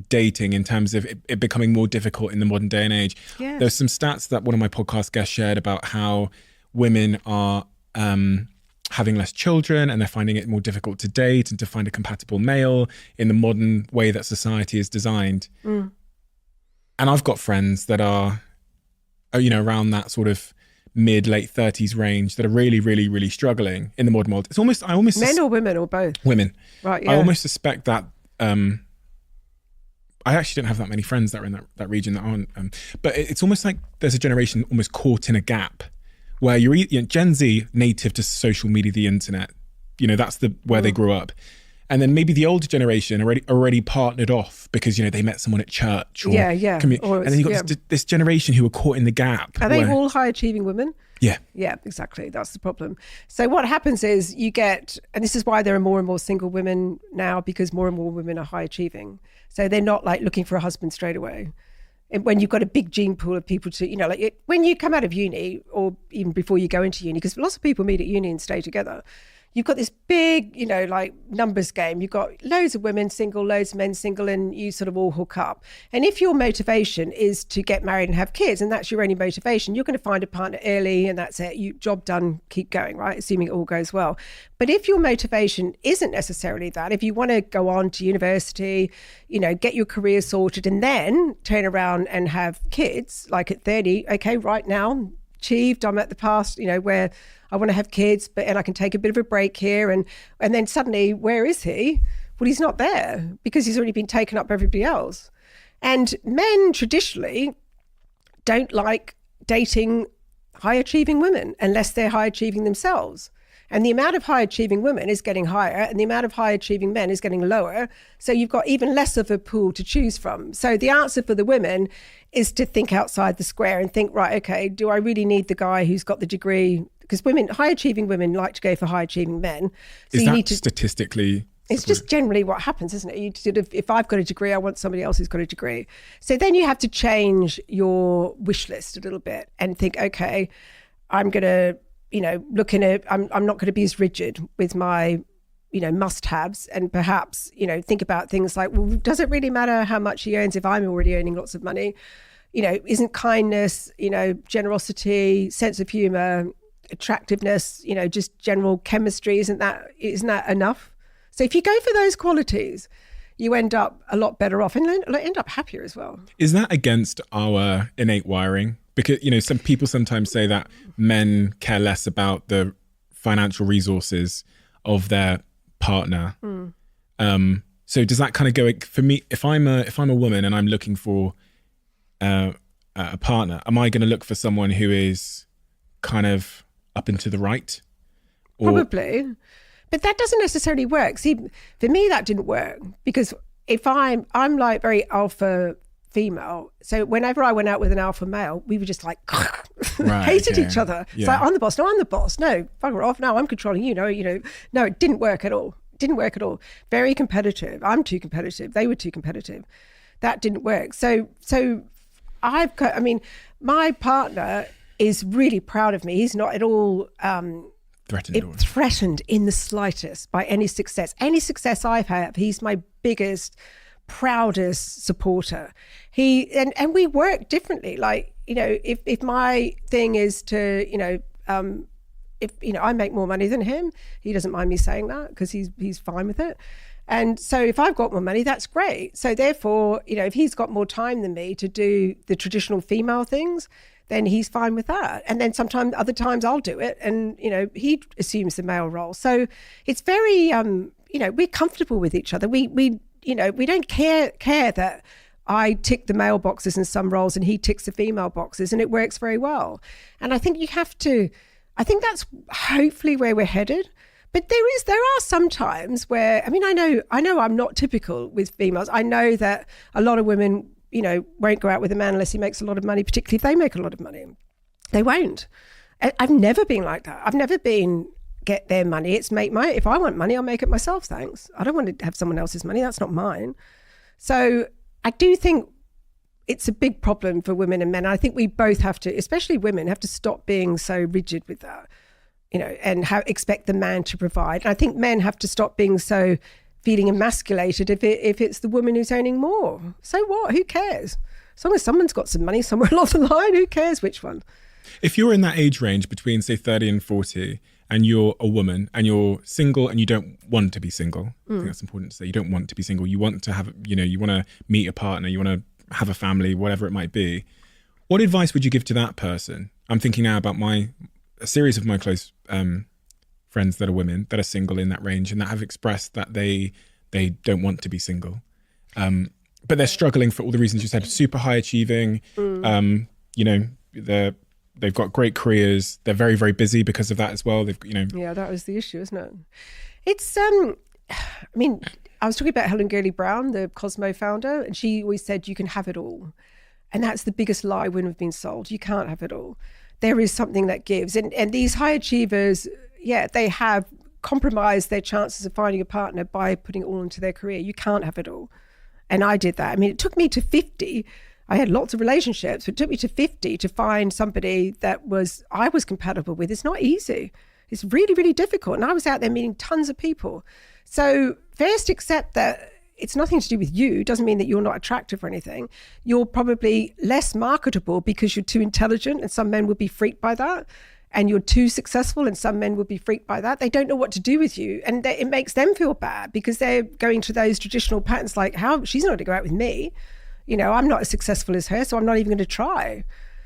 dating in terms of it becoming more difficult in the modern day and age? Yeah. There's some stats that one of my podcast guests shared about how women are having less children and they're finding it more difficult to date and to find a compatible male in the modern way that society is designed. And I've got friends that are, you know, around that sort of mid-late 30s range that are really, really, really struggling in the modern world. It's almost men or women or both. Women. Right. Yeah. I almost suspect that I actually don't have that many friends that are in that region that aren't. But it's almost like there's a generation almost caught in a gap where you're Gen Z, native to social media, the internet. You know, that's where they grew up. And then maybe the older generation already partnered off because, you know, they met someone at church. Or yeah. And then you've got this generation who are caught in the gap. Are they all high achieving women? Yeah. Yeah, exactly. That's the problem. So what happens is you get, and this is why there are more and more single women now, because more and more women are high achieving. So they're not like looking for a husband straight away. when you've got a big gene pool of people to, when you come out of uni or even before you go into uni, because lots of people meet at uni and stay together, you've got this big, numbers game. You've got loads of women single, loads of men single, and you sort of all hook up. And if your motivation is to get married and have kids, and that's your only motivation, you're going to find a partner early and that's it. You job done, keep going, right? Assuming it all goes well. But if your motivation isn't necessarily that, if you want to go on to university, get your career sorted and then turn around and have kids, like at 30, okay, right now, achieved, I'm at the past, where I want to have kids, and I can take a bit of a break here. And then suddenly, where is he? Well, he's not there because he's already been taken up by everybody else. And men traditionally don't like dating high achieving women unless they're high achieving themselves. And the amount of high achieving women is getting higher and the amount of high achieving men is getting lower. So you've got even less of a pool to choose from. So the answer for the women is to think outside the square and think, right, okay, do I really need the guy who's got the degree? Because high achieving women like to go for high achieving men. So is you that need to, statistically? It's just generally what happens, isn't it? You sort of, if I've got a degree, I want somebody else who's got a degree. So then you have to change your wish list a little bit and think, okay, I'm going to, I'm not going to be as rigid with my, must-haves, and perhaps, think about things like, well, does it really matter how much he earns if I'm already earning lots of money? Isn't kindness, generosity, sense of humor, attractiveness, just general chemistry, isn't that enough? So if you go for those qualities, you end up a lot better off and end up happier as well. Is that against our innate wiring? Because, some people sometimes say that men care less about the financial resources of their partner. So does that kind of go, for me, if I'm a woman and I'm looking for a partner, am I going to look for someone who is kind of up and to the right? Probably. But that doesn't necessarily work. See, for me, that didn't work because if I'm like very alpha female. So whenever I went out with an alpha male, we were just like hated each other. It's like, I'm the boss. No, I'm the boss. No, bugger off. No, I'm controlling you. No, no, it didn't work at all. Didn't work at all. Very competitive. I'm too competitive. They were too competitive. That didn't work. So my partner is really proud of me. He's not at all threatened in the slightest by any success. Any success I've had, he's my biggest, proudest supporter. And we work differently. Like, if my thing is to, if I make more money than him, he doesn't mind me saying that because he's fine with it. And so if I've got more money, that's great. So therefore, if he's got more time than me to do the traditional female things, then he's fine with that. And then other times I'll do it and, he assumes the male role. So it's very, we're comfortable with each other. We don't care that I tick the male boxes in some roles and he ticks the female boxes, and it works very well. And I think I think that's hopefully where we're headed. But there are some times where, I know I'm not typical with females. I know that a lot of women, won't go out with a man unless he makes a lot of money, particularly if they make a lot of money. They won't. I've never been like that. I've never been get their money. It's if I want money, I'll make it myself, thanks. I don't want to have someone else's money. That's not mine. So I do think it's a big problem for women and men. I think we both have to, especially women, have to stop being so rigid with that, and expect the man to provide. And I think men have to stop being so feeling emasculated if it's the woman who's earning more. So what? Who cares? As long as someone's got some money somewhere along the line, who cares which one? If you're in that age range between, say, 30 and 40, and you're a woman and you're single and you don't want to be single, I think that's important to say. You don't want to be single. You want to have, you want to meet a partner, you want to have a family, whatever it might be. What advice would you give to that person? I'm thinking now about a series of my close friends that are women that are single in that range and that have expressed that they don't want to be single. But they're struggling for all the reasons you said, super high achieving, they've got great careers. They're very, very busy because of that as well. Yeah, that was the issue, isn't it? It's, I was talking about Helen Gurley-Brown, the Cosmo founder, and she always said, you can have it all. And that's the biggest lie women have been sold. You can't have it all. There is something that gives. And these high achievers, they have compromised their chances of finding a partner by putting it all into their career. You can't have it all. And I did that. It took me to 50 I had lots of relationships, but it took me to 50 to find somebody that I was compatible with. It's not easy. It's really, really difficult. And I was out there meeting tons of people. So first accept that it's nothing to do with you. It doesn't mean that you're not attractive or anything. You're probably less marketable because you're too intelligent, and some men would be freaked by that. And you're too successful, and some men would be freaked by that. They don't know what to do with you. And it makes them feel bad because they're going to those traditional patterns like, how she's not going to go out with me. You know, I'm not as successful as her, so I'm not even going to try.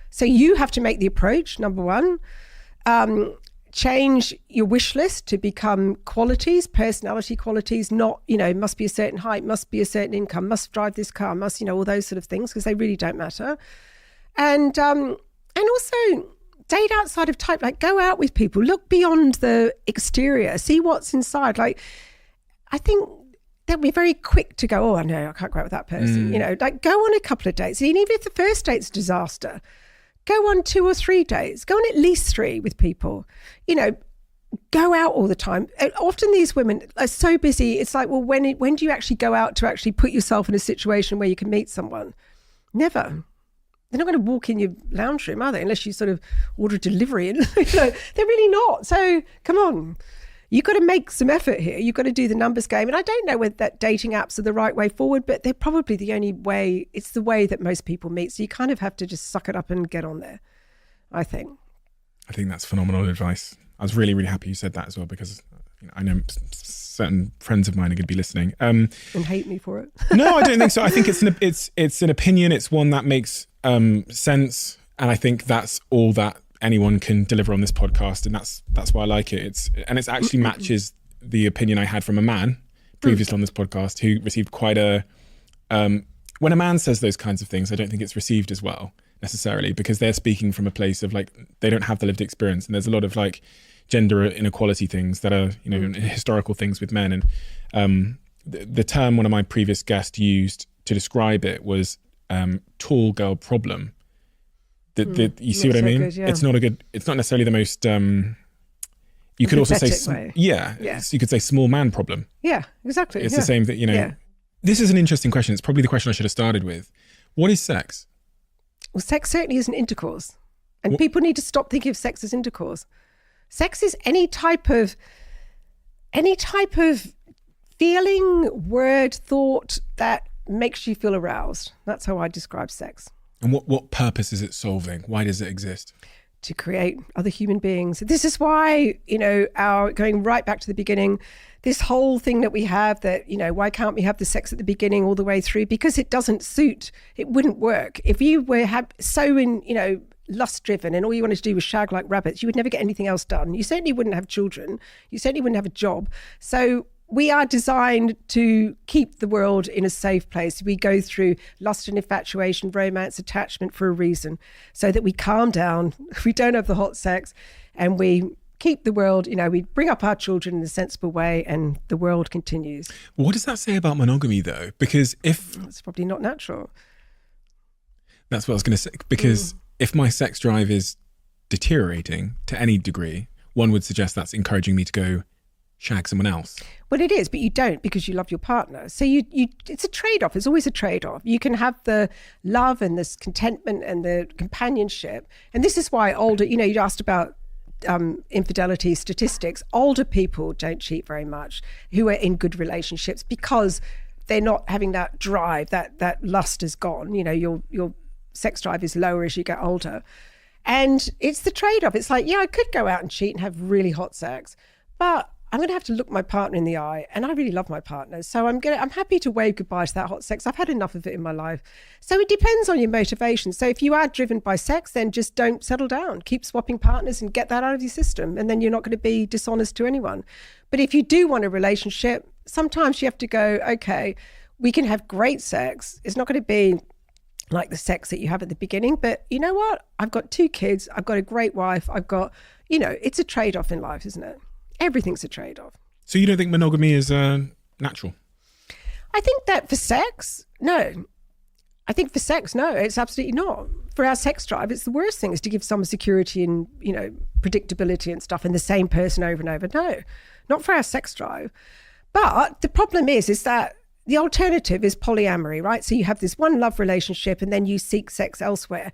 So you have to make the approach, number one. Change your wish list to become qualities, personality qualities, not, must be a certain height, must be a certain income, must drive this car, must, all those sort of things, because they really don't matter. And also date outside of type, like go out with people, look beyond the exterior, see what's inside. Like, I think they'll be very quick to go, oh, no, I can't go out with that person. Like go on a couple of dates. And even if the first date's a disaster, go on 2 or 3 dates, go on at least 3 with people, go out all the time. Often these women are so busy. It's like, well, when do you actually go out to actually put yourself in a situation where you can meet someone? Never. They're not going to walk in your lounge room, are they? Unless you sort of order a delivery. And they're really not. So come on. You've got to make some effort here. You've got to do the numbers game. And I don't know whether that dating apps are the right way forward, but they're probably the only way. It's the way that most people meet. So you kind of have to just suck it up and get on there, I think. I think that's phenomenal advice. I was really, really happy you said that as well, because I know certain friends of mine are going to be listening. And hate me for it. No, I don't think so. I think it's an opinion. It's one that makes sense. And I think that's all that anyone can deliver on this podcast, and that's why I like it. It actually matches the opinion I had from a man previously on this podcast who received quite a when a man says those kinds of things, I don't think it's received as well necessarily, because they're speaking from a place of like they don't have the lived experience, and there's a lot of like gender inequality things that are historical things with men, and the term one of my previous guests used to describe it was tall girl problem. You see what I mean? Good, yeah. It's not necessarily the most, you could also say, way. You could say small man problem. Yeah, exactly. It's the same that, This is an interesting question. It's probably the question I should have started with. What is sex? Well, sex certainly isn't intercourse. And people need to stop thinking of sex as intercourse. Sex is any type of feeling, word, thought that makes you feel aroused. That's how I describe sex. And what purpose is it solving? Why does it exist? To create other human beings. This is why, our going right back to the beginning, this whole thing that we have that, why can't we have the sex at the beginning all the way through? Because it doesn't suit. It wouldn't work. If you were lust driven and all you wanted to do was shag like rabbits, you would never get anything else done. You certainly wouldn't have children. You certainly wouldn't have a job. So we are designed to keep the world in a safe place. We go through lust and infatuation, romance, attachment for a reason, so that we calm down, we don't have the hot sex, and we keep the world, we bring up our children in a sensible way, and the world continues. What does that say about monogamy, though? Because it's probably not natural. That's what I was going to say. Because if my sex drive is deteriorating to any degree, one would suggest that's encouraging me to go shag someone else. Well, it is, but you don't, because you love your partner. So it's a trade-off. It's always a trade-off. You can have the love and this contentment and the companionship. And this is why older, you asked about infidelity statistics. Older people don't cheat very much who are in good relationships, because they're not having that drive, that lust is gone. Your sex drive is lower as you get older. And it's the trade-off. It's like, I could go out and cheat and have really hot sex, but I'm going to have to look my partner in the eye, and I really love my partner. So I'm happy to wave goodbye to that hot sex. I've had enough of it in my life. So it depends on your motivation. So if you are driven by sex, then just don't settle down. Keep swapping partners and get that out of your system. And then you're not going to be dishonest to anyone. But if you do want a relationship, sometimes you have to go, okay, we can have great sex. It's not going to be like the sex that you have at the beginning, but you know what? I've got 2 kids. I've got a great wife. I've got, it's a trade-off in life, isn't it? Everything's a trade-off. So you don't think monogamy is natural? I think that for sex, no. I think for sex, no, it's absolutely not. For our sex drive, it's the worst thing, is to give someone security and, predictability and stuff, and the same person over and over. No, not for our sex drive. But the problem is that the alternative is polyamory, right? So you have this one love relationship and then you seek sex elsewhere.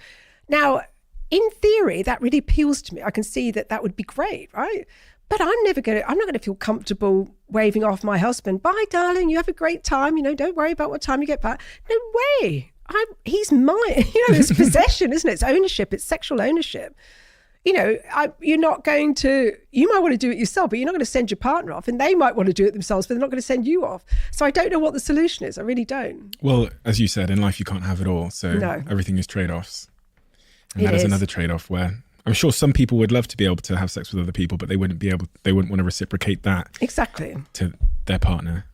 Now, in theory, that really appeals to me. I can see that would be great, right? But I'm not going to feel comfortable waving off my husband. Bye, darling. You have a great time. Don't worry about what time you get back. No way. He's mine. It's possession, isn't it? It's ownership. It's sexual ownership. You're not going to, you might want to do it yourself, but you're not going to send your partner off, and they might want to do it themselves, but they're not going to send you off. So I don't know what the solution is. I really don't. Well, as you said, in life, you can't have it all. So everything is trade-offs. And that is another trade-off where I'm sure some people would love to be able to have sex with other people, but they wouldn't want to reciprocate that. Exactly. To their partner.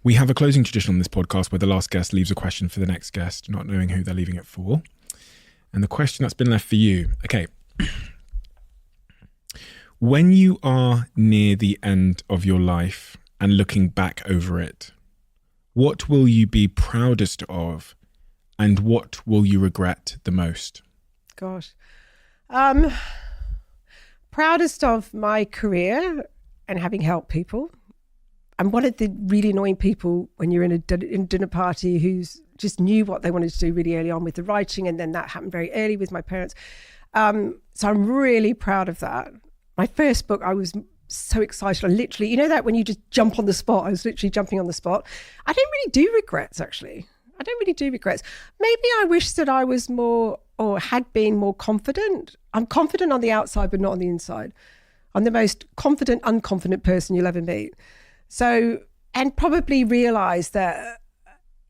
We have a closing tradition on this podcast where the last guest leaves a question for the next guest, not knowing who they're leaving it for. And the question that's been left for you, okay. When you are near the end of your life and looking back over it, what will you be proudest of and what will you regret the most? Gosh. Proudest of my career and having helped people. I'm one of the really annoying people when you're in a dinner party who's just knew what they wanted to do really early on with the writing, and then that happened very early with my parents. So I'm really proud of that. My first book, I was so excited. I literally, that when you just jump on the spot, I was literally jumping on the spot. I don't really do regrets, actually. I don't really do regrets. Maybe I wish that I was more or had been more confident. I'm confident on the outside, but not on the inside. I'm the most confident, unconfident person you'll ever meet. So, and probably realize that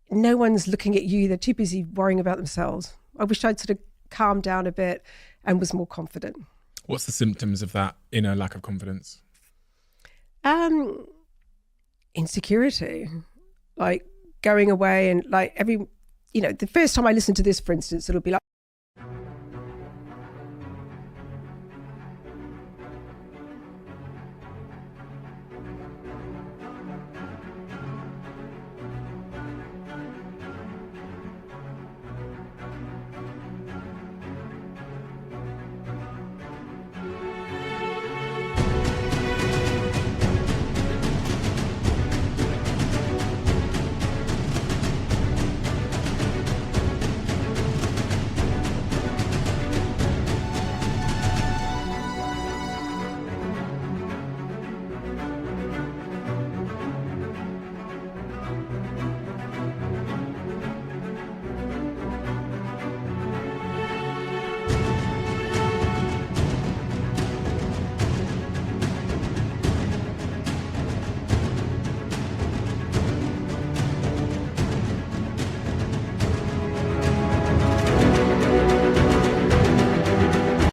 no one's looking at you. They're too busy worrying about themselves. I wish I'd sort of calmed down a bit and was more confident. What's the symptoms of that inner lack of confidence? Insecurity, like going away and like the first time I listen to this, for instance, it'll be like,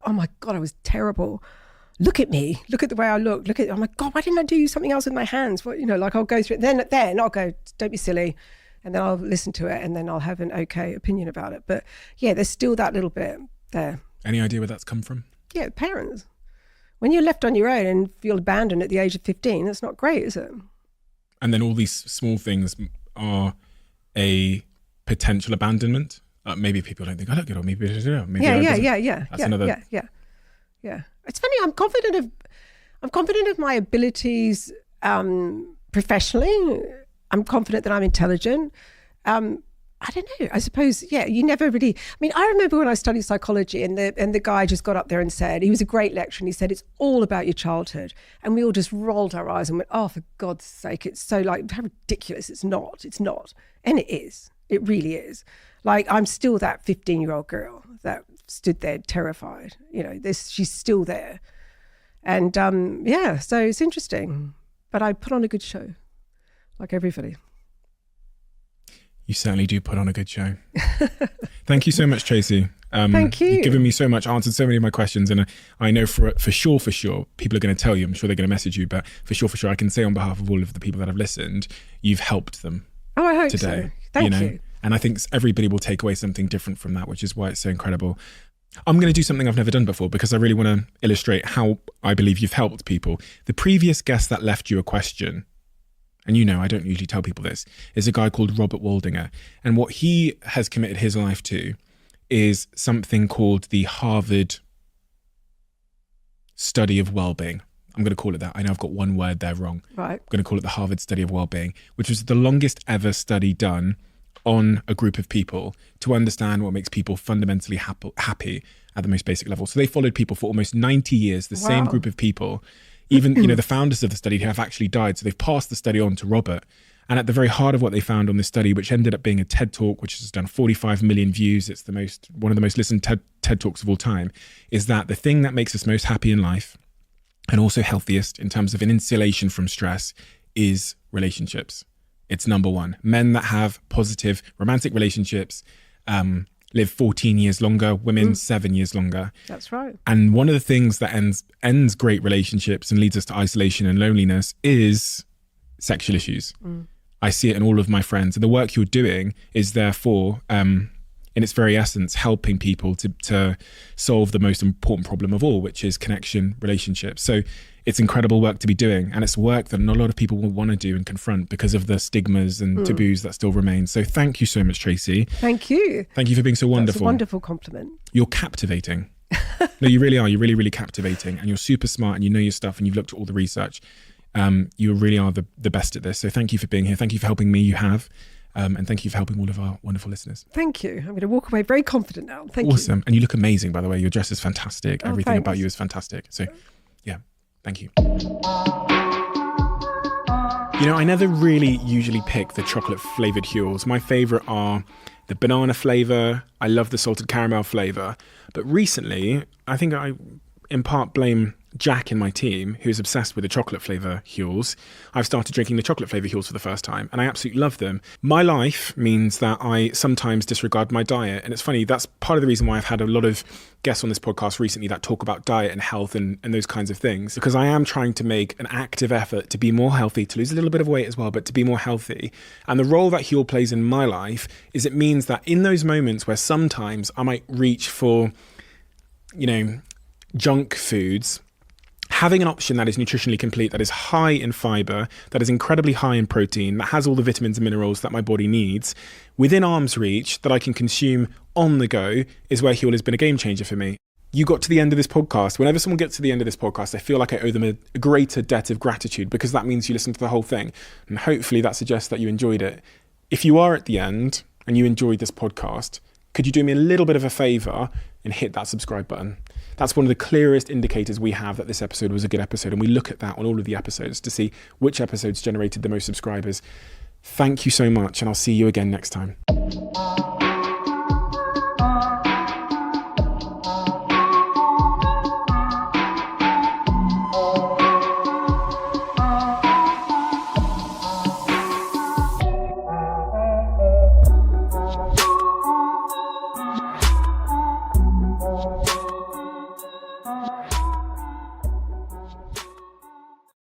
oh my God, I was terrible. Look at me. Look at the way I look. Oh my God, why didn't I do something else with my hands? What, I'll go through it. Then I'll go, don't be silly. And then I'll listen to it and then I'll have an okay opinion about it. But yeah, there's still that little bit there. Any idea where that's come from? Yeah, parents. When you're left on your own and feel abandoned at the age of 15, that's not great, is it? And then all these small things are a potential abandonment. Maybe people don't think I look good, or maybe I don't know. Maybe Yeah. It's funny. I'm confident of my abilities professionally. I'm confident that I'm intelligent. I don't know. I suppose, you never really. I mean, I remember when I studied psychology, and the guy just got up there and said, he was a great lecturer, and he said, it's all about your childhood. And we all just rolled our eyes and went, oh, for God's sake, it's so how ridiculous. It's not. And it is. It really is. Like, I'm still that 15-year-old girl that stood there terrified. She's still there. And so it's interesting. But I put on a good show, like everybody. You certainly do put on a good show. Thank you so much, Tracey. Thank you. You've given me so much, answered so many of my questions. And I know for sure, people are going to tell you, I'm sure they're going to message you, but for sure, I can say on behalf of all of the people that have listened, you've helped them. Oh, I hope today. So. Thank you. And I think everybody will take away something different from that, which is why it's so incredible. I'm going to do something I've never done before because I really want to illustrate how I believe you've helped people. The previous guest that left you a question, and I don't usually tell people this, is a guy called Robert Waldinger. And what he has committed his life to is something called the Harvard Study of Wellbeing. I'm going to call it that. I know I've got one word there wrong. Right. I'm going to call it the Harvard Study of Wellbeing, which was the longest ever study done on a group of people to understand what makes people fundamentally happy at the most basic level. So they followed people for almost 90 years, the same group of people. Even, the founders of the study have actually died. So they've passed the study on to Robert. And at the very heart of what they found on this study, which ended up being a TED Talk, which has done 45 million views, it's one of the most listened TED Talks of all time, is that the thing that makes us most happy in life and also healthiest in terms of an insulation from stress is relationships. It's number one. Men that have positive romantic relationships live 14 years longer, women 7 years longer. That's right. And one of the things that ends great relationships and leads us to isolation and loneliness is sexual issues. I see it in all of my friends. And the work you're doing is therefore, in its very essence, helping people to solve the most important problem of all, which is connection, relationships. So it's incredible work to be doing. And it's work that not a lot of people will want to do and confront because of the stigmas and taboos that still remain. So thank you so much, Tracey. Thank you. Thank you for being so wonderful. That's a wonderful compliment. You're captivating. No, you really are. You're really, really captivating. And you're super smart and you know your stuff and you've looked at all the research. You really are the best at this. So thank you for being here. Thank you for helping me. You have. And thank you for helping all of our wonderful listeners. Thank you. I'm going to walk away very confident now. Thank you. Awesome. And you look amazing, by the way. Your dress is fantastic. Oh, Everything thanks. about you is fantastic. So yeah, thank you. I never really usually pick the chocolate flavored Huels. My favorite are the banana flavor. I love the salted caramel flavor. But recently, I think I in part blame Jack in my team, who's obsessed with the chocolate flavour Huels. I've started drinking the chocolate flavour Huels for the first time, and I absolutely love them. My life means that I sometimes disregard my diet, and it's funny, that's part of the reason why I've had a lot of guests on this podcast recently that talk about diet and health and those kinds of things, because I am trying to make an active effort to be more healthy, to lose a little bit of weight as well, but to be more healthy. And the role that Huel plays in my life is it means that in those moments where sometimes I might reach for, junk foods, having an option that is nutritionally complete, that is high in fiber, that is incredibly high in protein, that has all the vitamins and minerals that my body needs, within arm's reach, that I can consume on the go, is where Huel has been a game changer for me. You got to the end of this podcast. Whenever someone gets to the end of this podcast, I feel like I owe them a greater debt of gratitude, because that means you listened to the whole thing. And hopefully that suggests that you enjoyed it. If you are at the end and you enjoyed this podcast, could you do me a little bit of a favor and hit that subscribe button? That's one of the clearest indicators we have that this episode was a good episode. And we look at that on all of the episodes to see which episodes generated the most subscribers. Thank you so much. And I'll see you again next time.